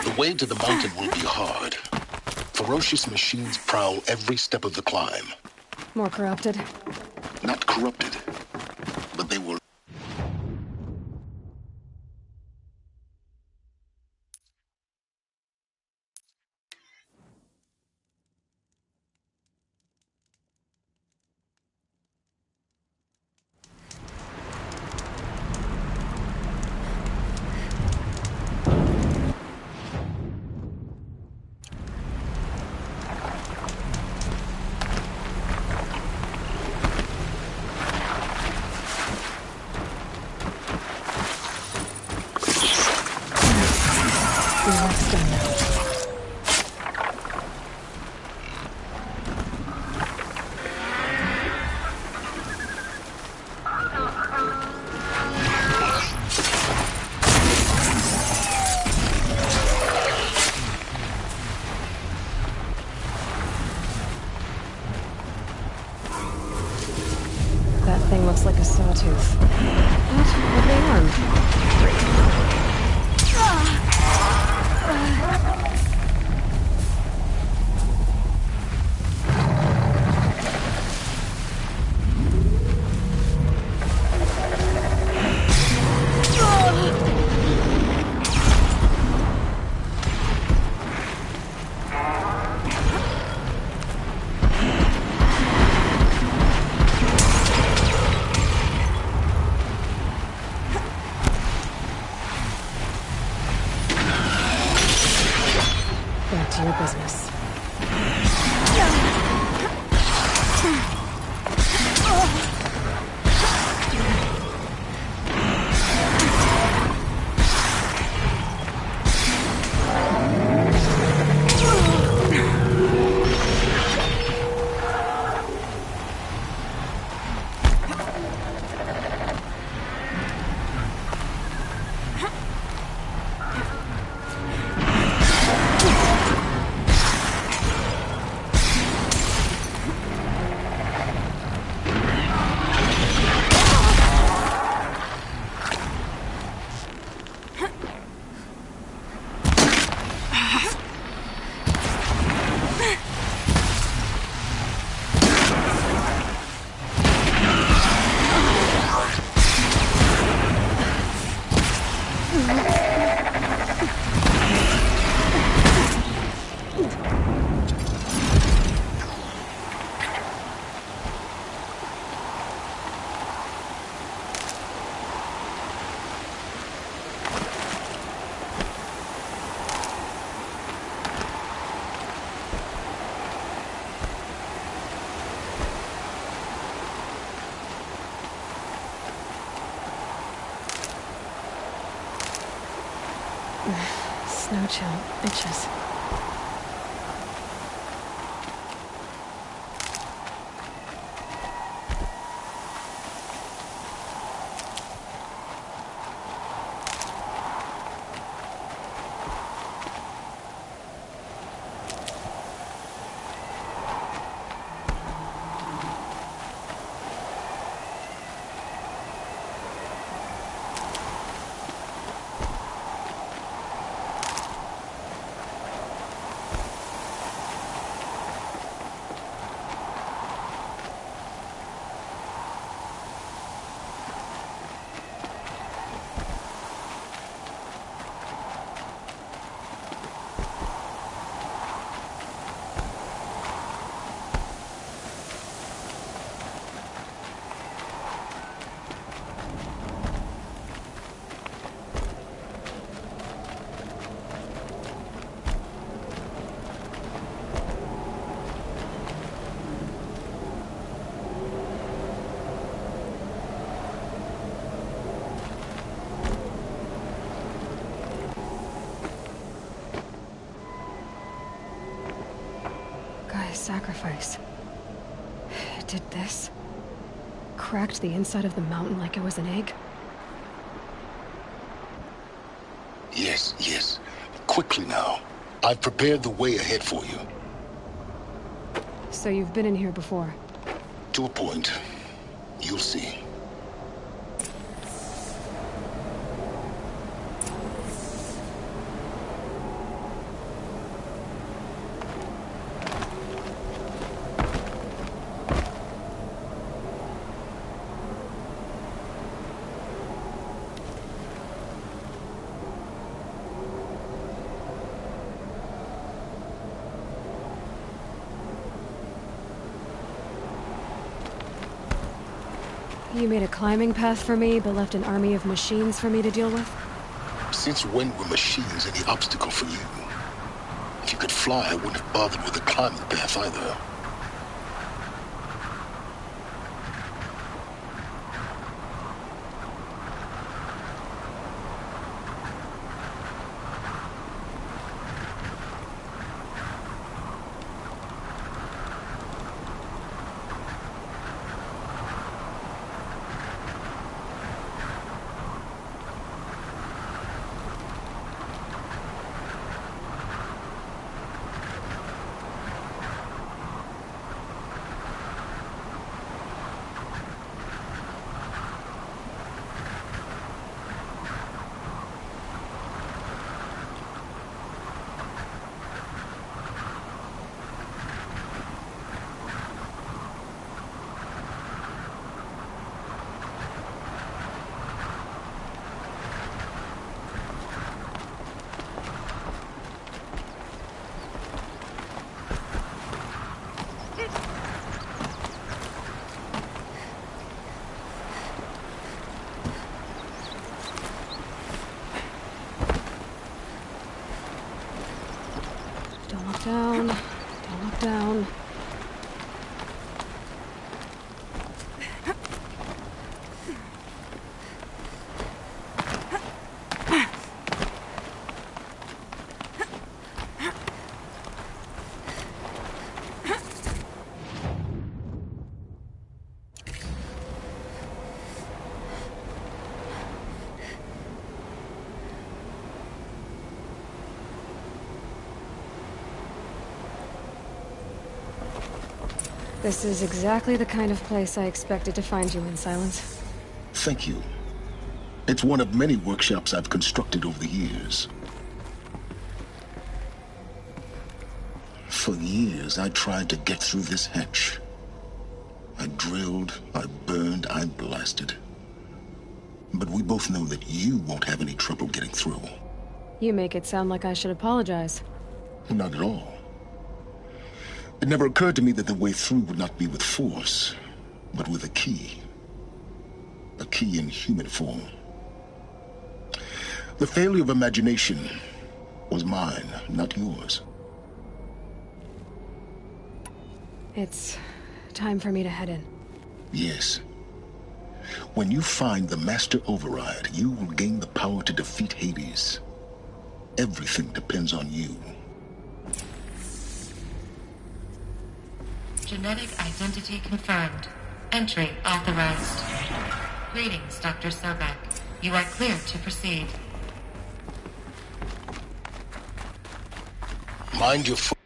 The way to the mountain will be hard. Ferocious machines prowl every step of the climb. More corrupted. Not corrupted, but they will. to your business. Snow chill itches. Sacrifice. It did this. Cracked the inside of the mountain like it was an egg. Yes, yes. Quickly now. I've prepared the way ahead for you. So you've been in here before? To a point. You'll see. You made a climbing path for me, but left an army of machines for me to deal with? Since when were machines any obstacle for you? If you could fly, I wouldn't have bothered with a climbing path either. down. Don't look down. This is exactly the kind of place I expected to find you in, Silence. Thank you. It's one of many workshops I've constructed over the years. For years, I tried to get through this hatch. I drilled, I burned, I blasted. But we both know that you won't have any trouble getting through. You make it sound like I should apologize. Not at all. It never occurred to me that the way through would not be with force, but with a key. A key in human form. The failure of imagination was mine, not yours. It's time for me to head in. Yes. When you find the Master Override, you will gain the power to defeat Hades. Everything depends on you. Genetic identity confirmed. Entry authorized. Greetings, Dr. Sobek. You are cleared to proceed. Mind your foot.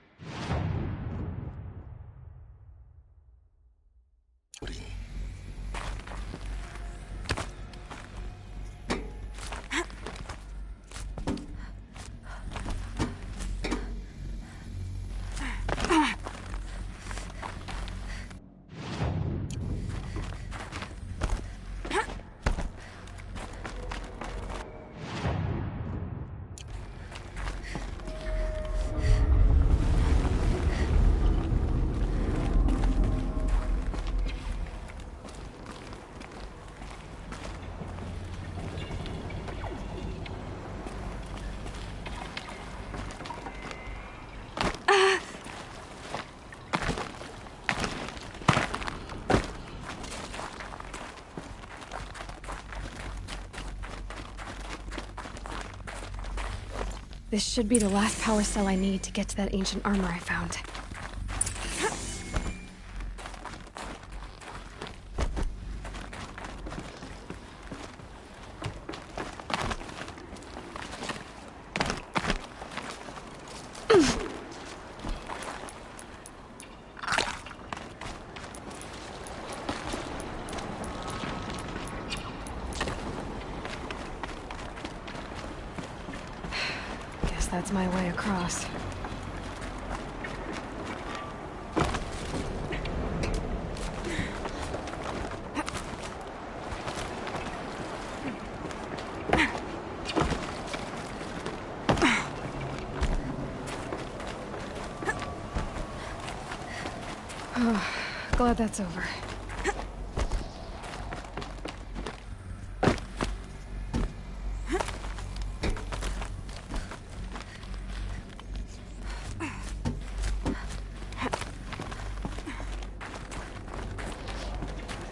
This should be the last power cell I need to get to that ancient armor I found. That's my way across. Oh, glad that's over.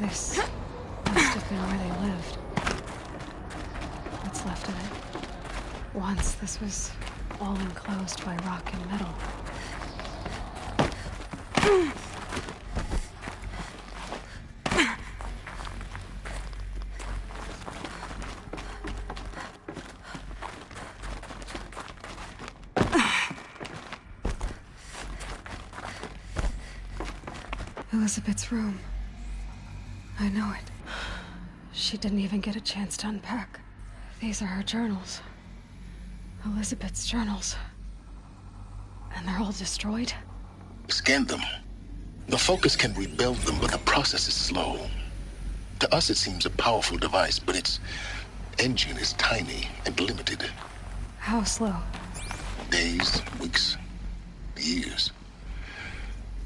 This must have been where they lived. What's left of it. Once this was all enclosed by rock and metal. Elizabeth's room. I know it. She didn't even get a chance to unpack. These are her journals. Elizabeth's journals. And they're all destroyed? Scan them. The Focus can rebuild them, but the process is slow. To us it seems a powerful device, but its engine is tiny and limited. How slow? Days, weeks, years.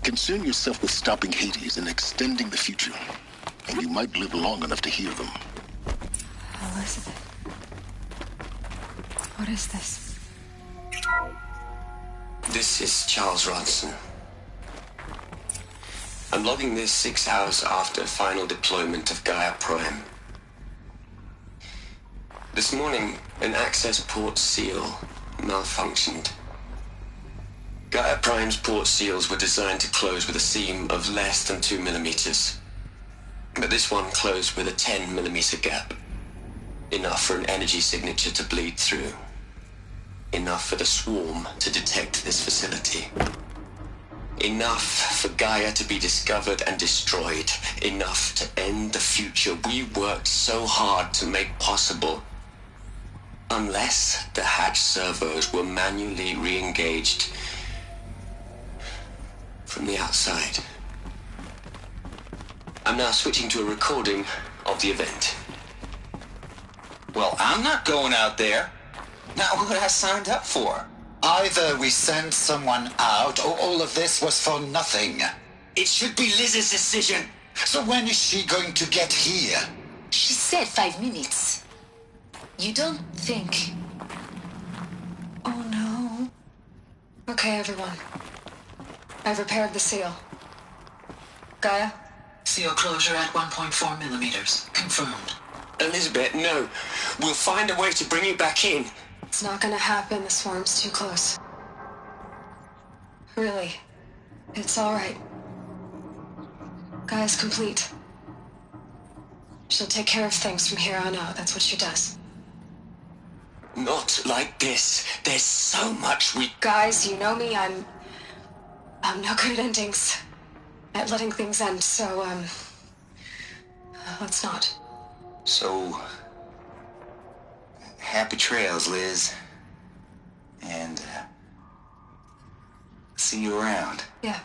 Concern yourself with stopping Hades and extending the future, and you might live long enough to hear them. Elizabeth. What is this? This is Charles Ronson. I'm logging this 6 hours after final deployment of Gaia Prime. This morning, an access port seal malfunctioned. Gaia Prime's port seals were designed to close with a seam of less than 2 millimeters. But this one closed with a 10 millimeter gap. Enough for an energy signature to bleed through. Enough for the swarm to detect this facility. Enough for Gaia to be discovered and destroyed. Enough to end the future we worked so hard to make possible. Unless the hatch servos were manually re-engaged from the outside. I'm now switching to a recording of the event. Well, I'm not going out there. Not what I signed up for. Either we send someone out, or all of this was for nothing. It should be Liz's decision. So when is she going to get here? She said 5 minutes. You don't think... Oh no. Okay, everyone. I've repaired the seal. Gaia? Seal closure at 1.4 millimeters. Confirmed. Elizabeth, no. We'll find a way to bring you back in. It's not gonna happen. The swarm's too close. Really. It's alright. Gaia's complete. She'll take care of things from here on out. That's what she does. Not like this. There's so much we... Guys, you know me. I'm no good at endings. At letting things end, so, let's not. So... happy trails, Liz. And, see you around. Yeah.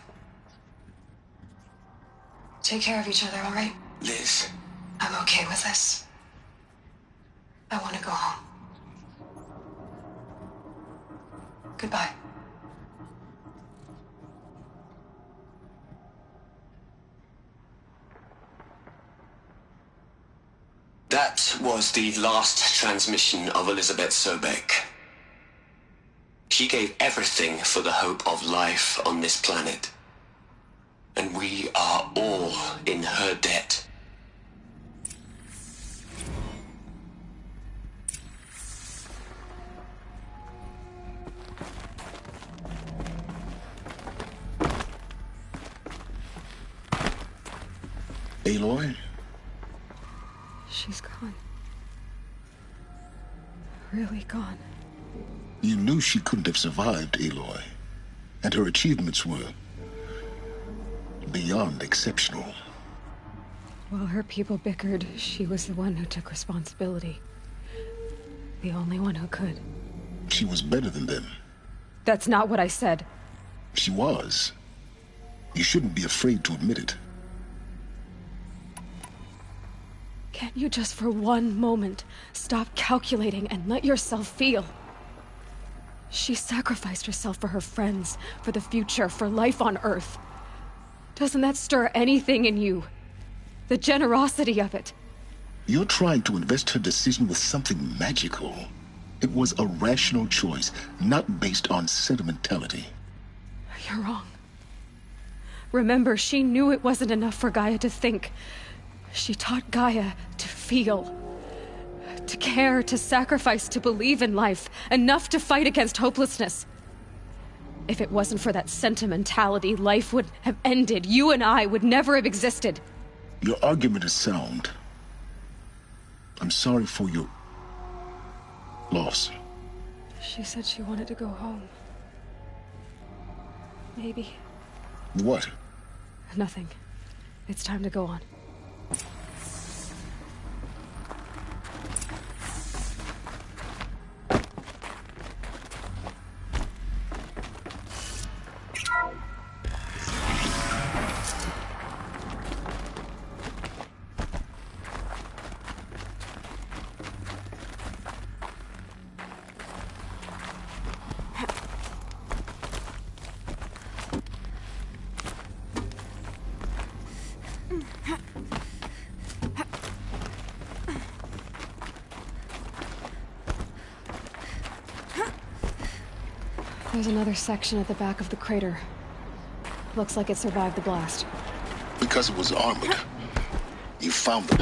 Take care of each other, all right? Liz. I'm okay with this. I want to go home. Goodbye. That was the last transmission of Elizabeth Sobek. She gave everything for the hope of life on this planet. And we are all in her debt. Aloy? She's gone. Really gone. You knew she couldn't have survived, Aloy. And her achievements were... beyond exceptional. While her people bickered, she was the one who took responsibility. The only one who could. She was better than them. That's not what I said. She was. You shouldn't be afraid to admit it. Can't you just for one moment stop calculating and let yourself feel? She sacrificed herself for her friends, for the future, for life on Earth. Doesn't that stir anything in you? The generosity of it. You're trying to invest her decision with something magical. It was a rational choice, not based on sentimentality. You're wrong. Remember, she knew it wasn't enough for Gaia to think. She taught Gaia to feel. To care, to sacrifice, to believe in life. Enough to fight against hopelessness. If it wasn't for that sentimentality, life would have ended. You and I would never have existed. Your argument is sound. I'm sorry for your... loss. She said she wanted to go home. Maybe. What? Nothing. It's time to go on. There's another section at the back of the crater. Looks like it survived the blast. Because it was armored. You found them.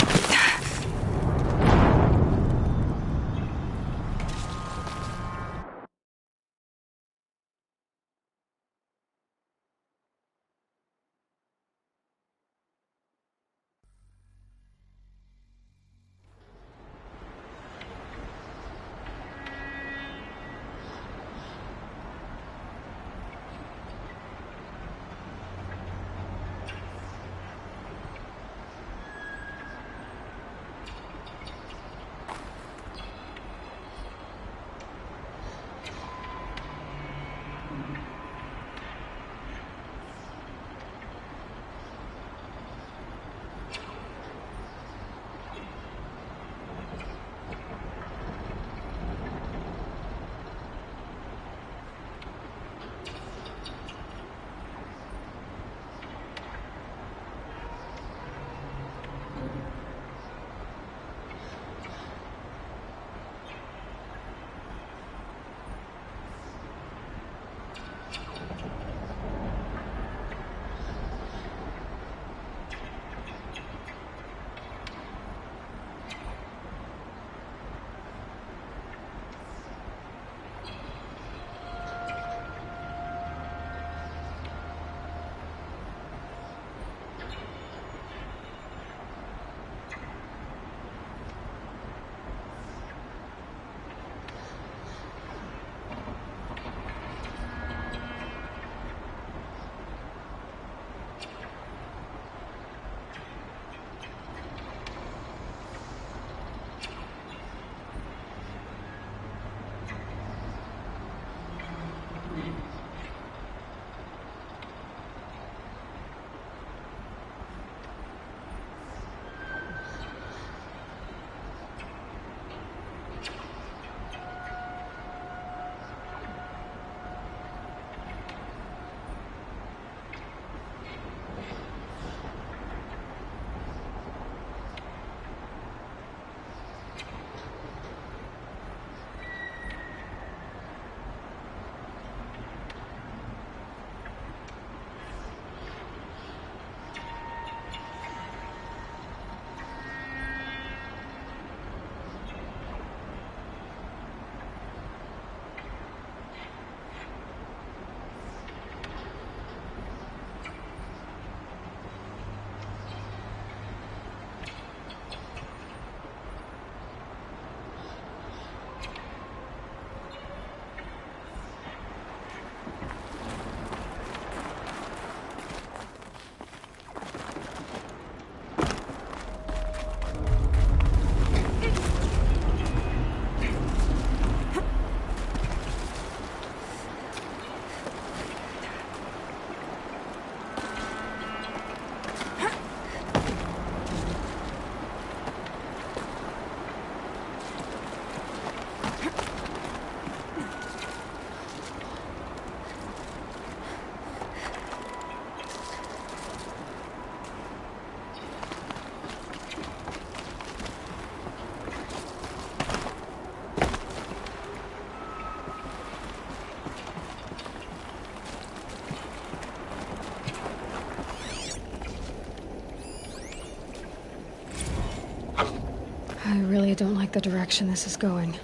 I really don't like the direction this is going.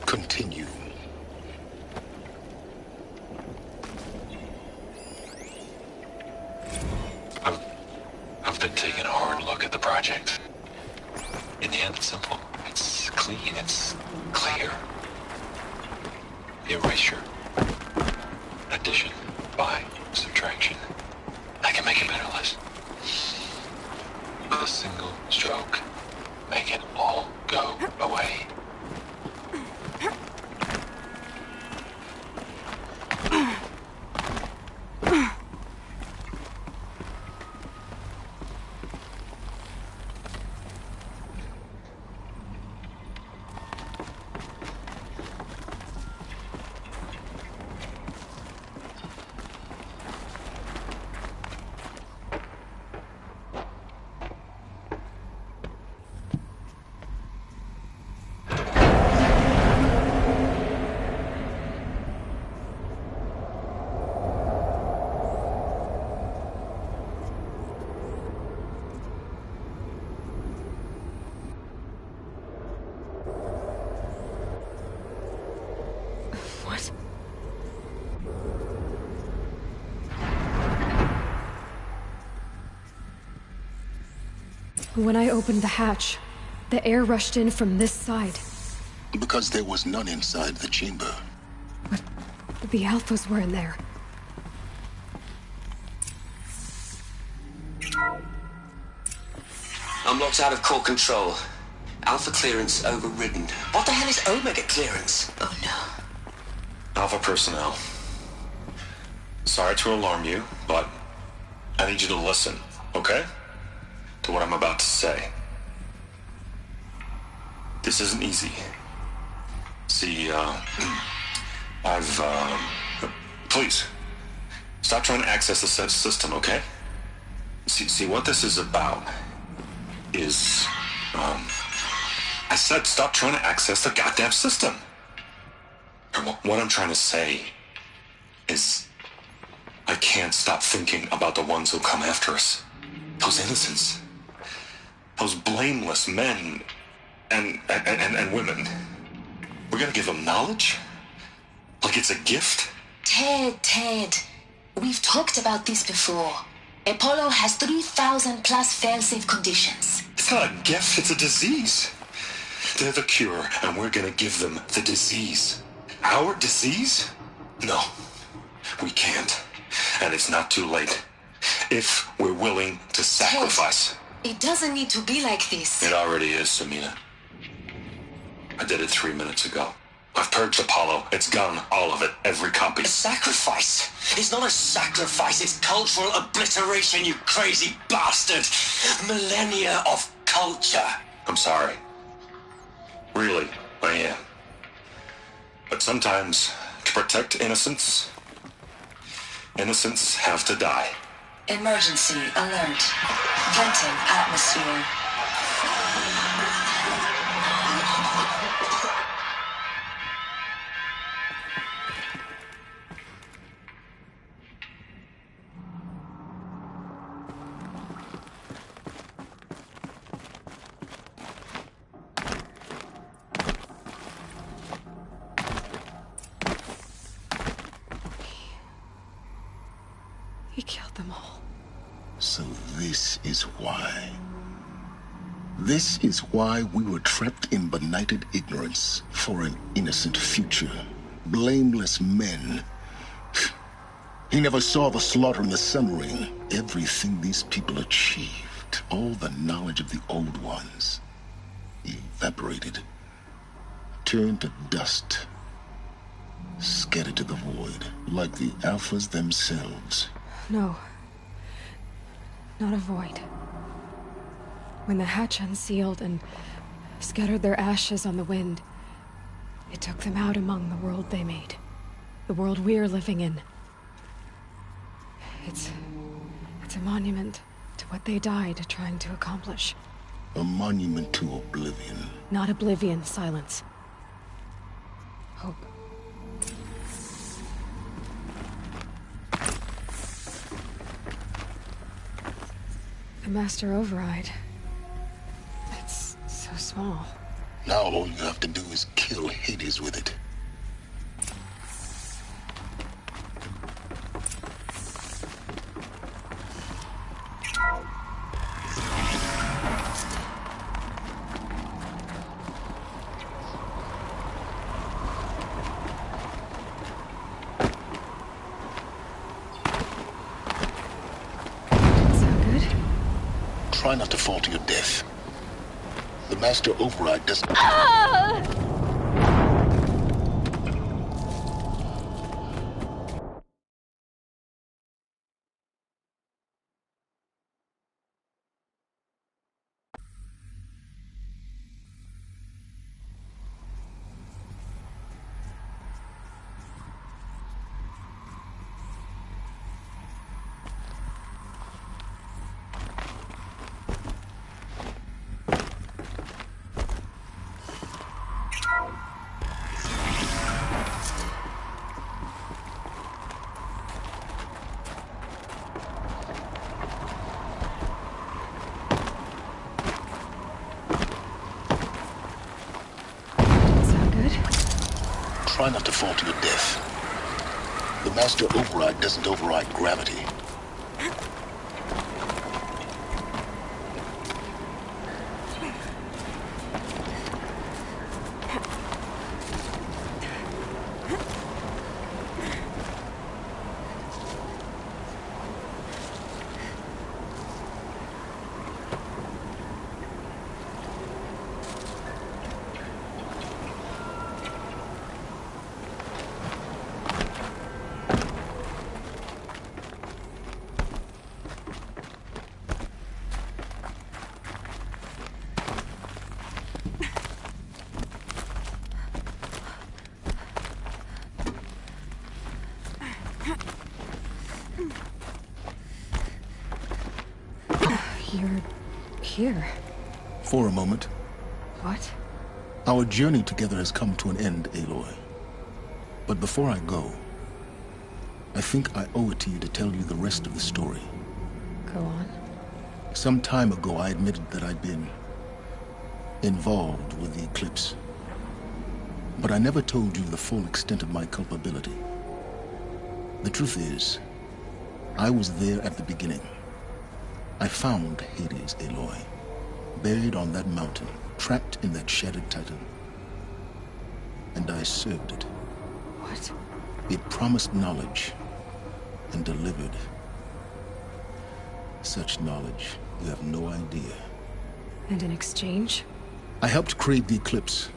Continue. I've been taking a hard look at the project. In the end, it's simple. It's clean. It's clear. Erasure. Addition. By. Subtraction. I can make a better list. With a single stroke. Make it all go away. When I opened the hatch, the air rushed in from this side. Because there was none inside the chamber. But the Alphas were in there. I'm locked out of core control. Alpha clearance overridden. What the hell is Omega clearance? Oh no. Alpha personnel. Sorry to alarm you, but I need you to listen, okay? To what I'm about to say. This isn't easy. See, please, stop trying to access the system, okay? See, what this is about is, I said stop trying to access the goddamn system. And what I'm trying to say is, I can't stop thinking about the ones who come after us. Those innocents. Those blameless men and women. We're gonna give them knowledge? Like it's a gift? Ted. We've talked about this before. Apollo has 3,000 plus fail-safe conditions. It's not a gift, it's a disease. They're the cure, and we're gonna give them the disease. Our disease? No, we can't. And it's not too late. If we're willing to sacrifice. Ted, it doesn't need to be like this. It already is, Samina. I did it 3 minutes ago. I've purged Apollo. It's gone, all of it, every copy. A sacrifice? It's not a sacrifice, it's cultural obliteration, you crazy bastard! Millennia of culture! I'm sorry. Really, I am. But sometimes, to protect innocents, innocents have to die. Emergency alert. Venting atmosphere. He killed them all. So this is why. This is why we were trapped in benighted ignorance for an innocent future. Blameless men. He never saw the slaughter in the Sun Ring. Everything these people achieved, all the knowledge of the old ones, evaporated, turned to dust, scattered to the void, like the Alphas themselves. No. Not a void. When the hatch unsealed and scattered their ashes on the wind, it took them out among the world they made. The world we're living in. It's a monument to what they died trying to accomplish. A monument to oblivion. Not oblivion, Silence. Hope. The Master Override. It's so small. Now all you have to do is kill Hades with it. Try not to fall to your death. The Master Override doesn't... Try not to fall to your death. The Master Override doesn't override gravity. You're here. For a moment. What? Our journey together has come to an end, Aloy. But before I go, I think I owe it to you to tell you the rest of the story. Go on. Some time ago, I admitted that I'd been involved with the Eclipse. But I never told you the full extent of my culpability. The truth is, I was there at the beginning. I found Hades, Aloy, buried on that mountain, trapped in that shattered Titan. And I served it. What? It promised knowledge and delivered. Such knowledge, you have no idea. And in exchange? I helped create the Eclipse.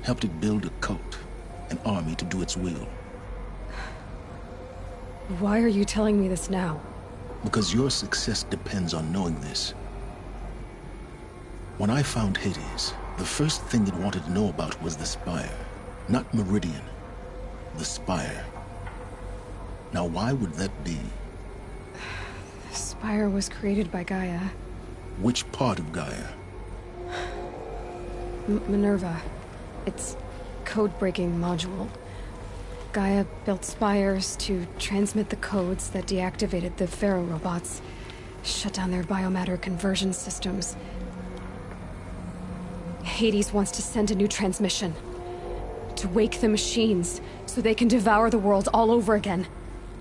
Helped it build a cult, an army to do its will. Why are you telling me this now? Because your success depends on knowing this. When I found Hades, the first thing it wanted to know about was the Spire. Not Meridian. The Spire. Now why would that be? The Spire was created by Gaia. Which part of Gaia? Minerva. Its code-breaking module. Gaia built spires to transmit the codes that deactivated the Pharaoh robots, shut down their biomatter conversion systems. Hades wants to send a new transmission. To wake the machines, so they can devour the world all over again.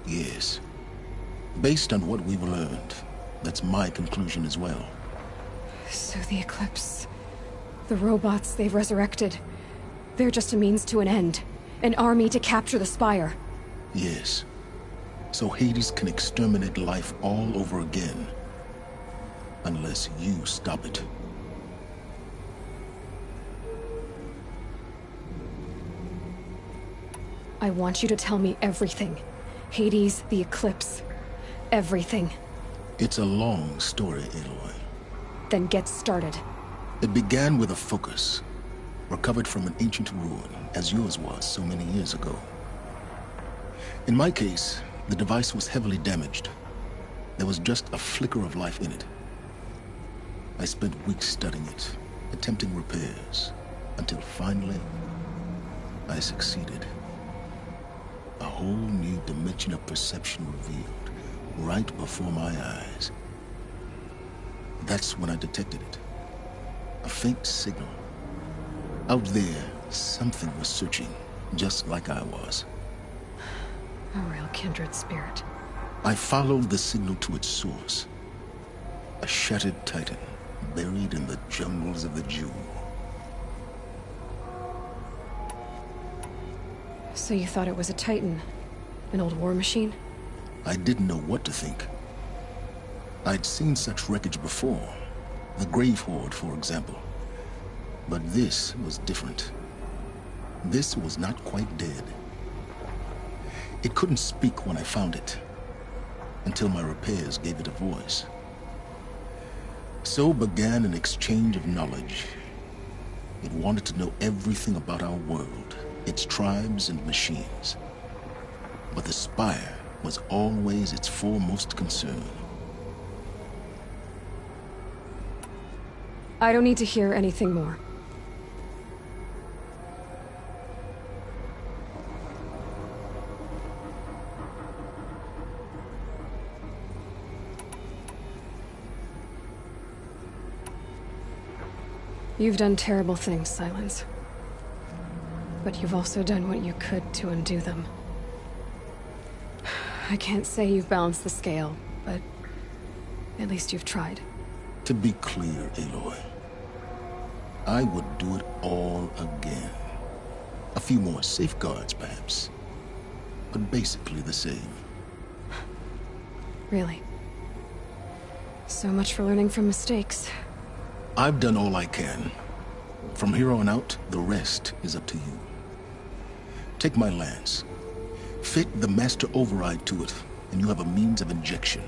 Yes. Based on what we've learned, that's my conclusion as well. So the Eclipse... the robots they've resurrected... they're just a means to an end. An army to capture the Spire. Yes. So Hades can exterminate life all over again. Unless you stop it. I want you to tell me everything. Hades, the Eclipse. Everything. It's a long story, Aloy. Then get started. It began with a focus. Recovered from an ancient ruin, as yours was so many years ago. In my case, the device was heavily damaged. There was just a flicker of life in it. I spent weeks studying it, attempting repairs, until finally, I succeeded. A whole new dimension of perception revealed, right before my eyes. That's when I detected it. A faint signal. Out there, something was searching, just like I was. A real kindred spirit. I followed the signal to its source. A shattered Titan, buried in the jungles of the Jewel. So you thought it was a Titan? An old war machine? I didn't know what to think. I'd seen such wreckage before. The Grave Horde, for example. But this was different. This was not quite dead. It couldn't speak when I found it, until my repairs gave it a voice. So began an exchange of knowledge. It wanted to know everything about our world, its tribes and machines. But the Spire was always its foremost concern. I don't need to hear anything more. You've done terrible things, Silence. But you've also done what you could to undo them. I can't say you've balanced the scale, but at least you've tried. To be clear, Aloy, I would do it all again. A few more safeguards, perhaps, but basically the same. Really? So much for learning from mistakes. I've done all I can. From here on out, the rest is up to you. Take my lance. Fit the master override to it, and you have a means of injection.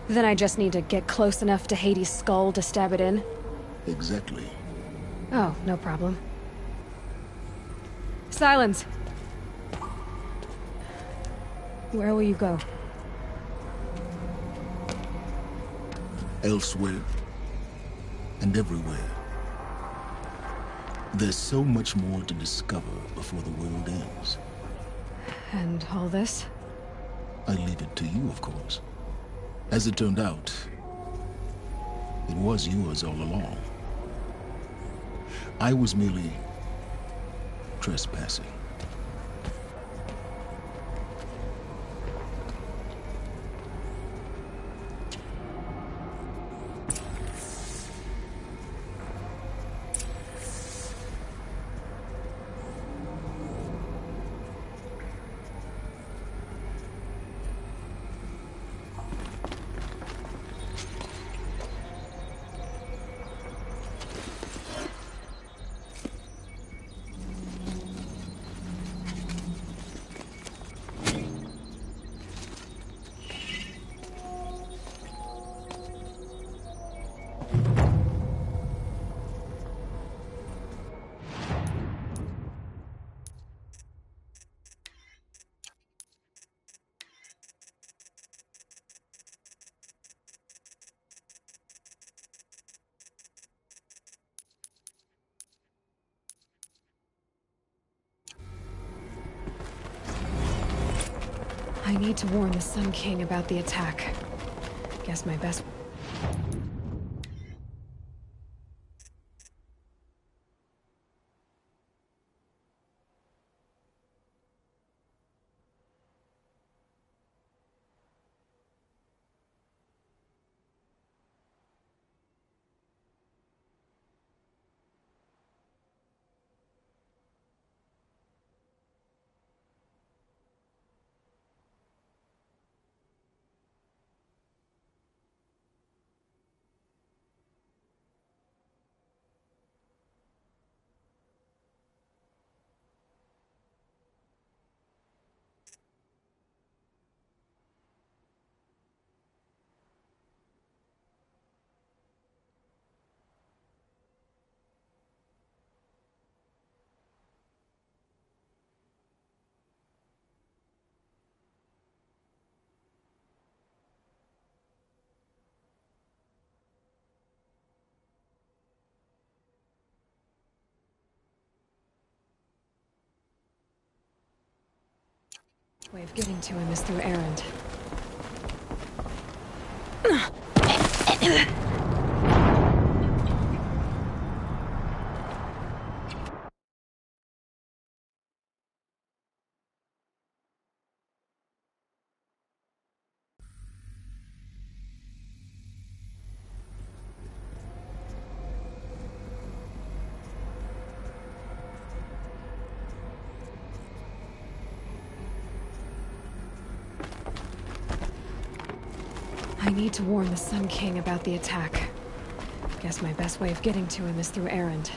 Then I just need to get close enough to Hades' skull to stab it in? Exactly. Oh, no problem. Silence! Where will you go? Elsewhere. And everywhere. There's so much more to discover before the world ends. And all this? I leave it to you, of course. As it turned out, it was yours all along. I was merely trespassing. I need to warn the Sun King about the attack. Guess my best... way of getting to him is through Erend. I need to warn the Sun King about the attack. Guess my best way of getting to him is through Erend.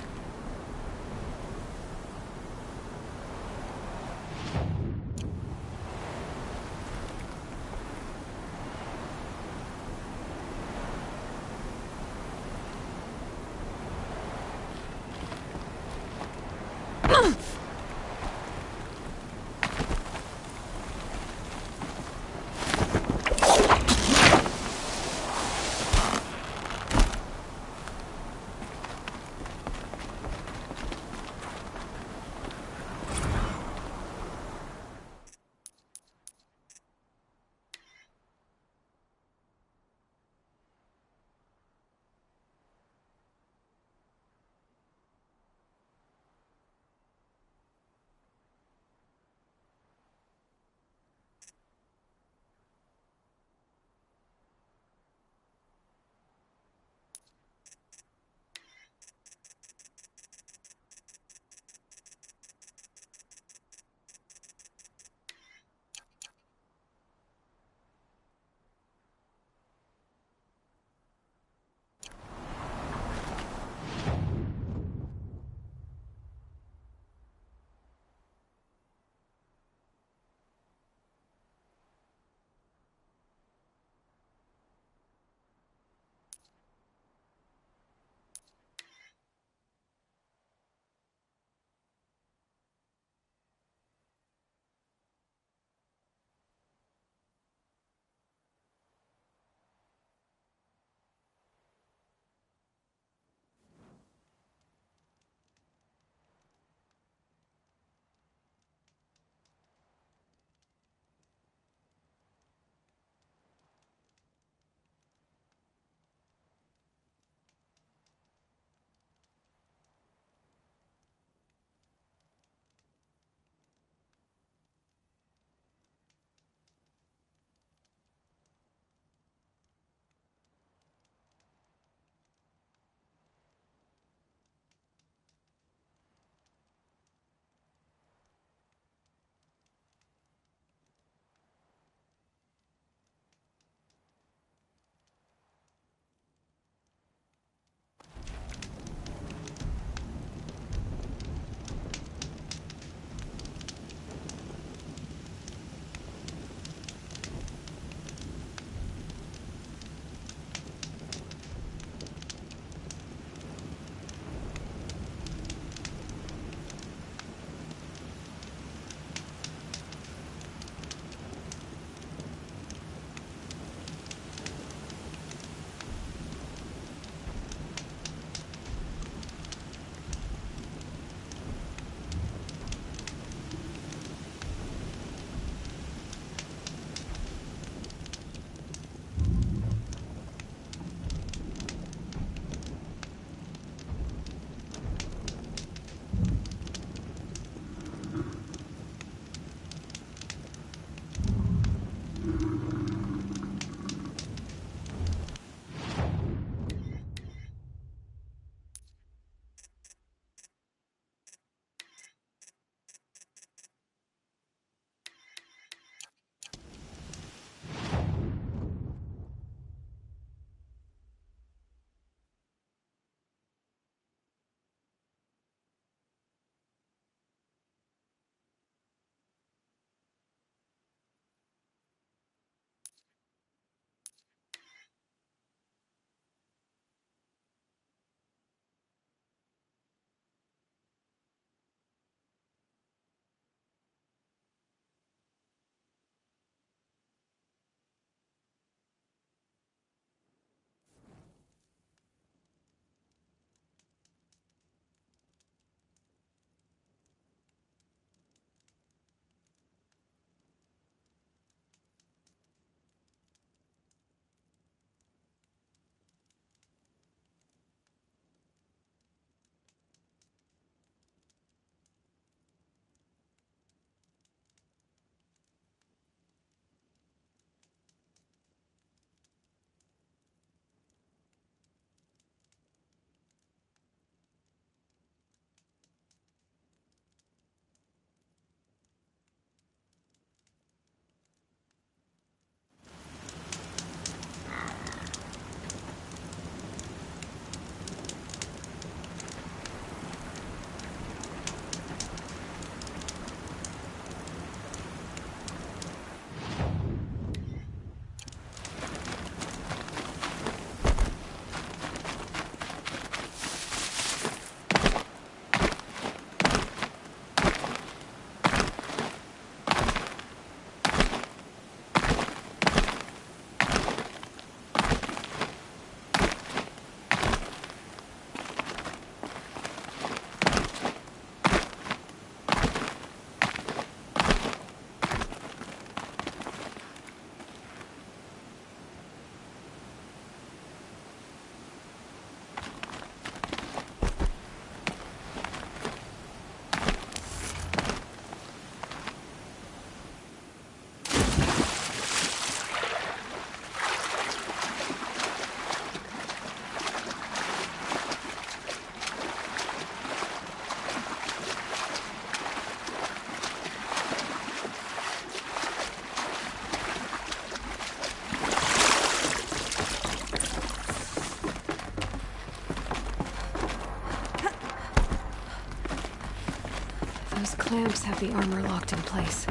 clamps have the armor locked in place.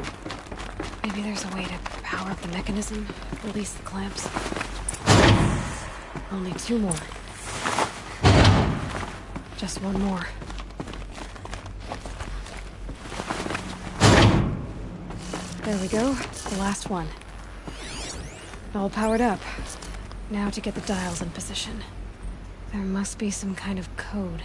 Maybe there's a way to power up the mechanism, release the clamps. Only 2 more. Just 1 more. There we go, the last one. All powered up. Now to get the dials in position. There must be some kind of code.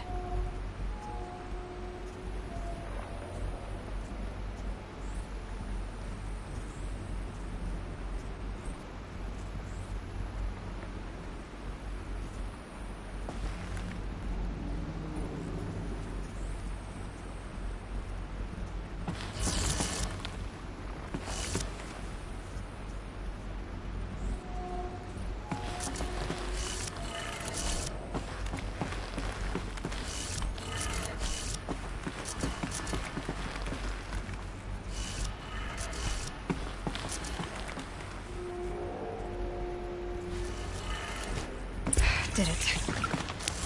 Did it.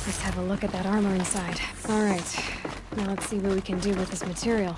Let's have a look at that armor inside. All right. Now let's see what we can do with this material.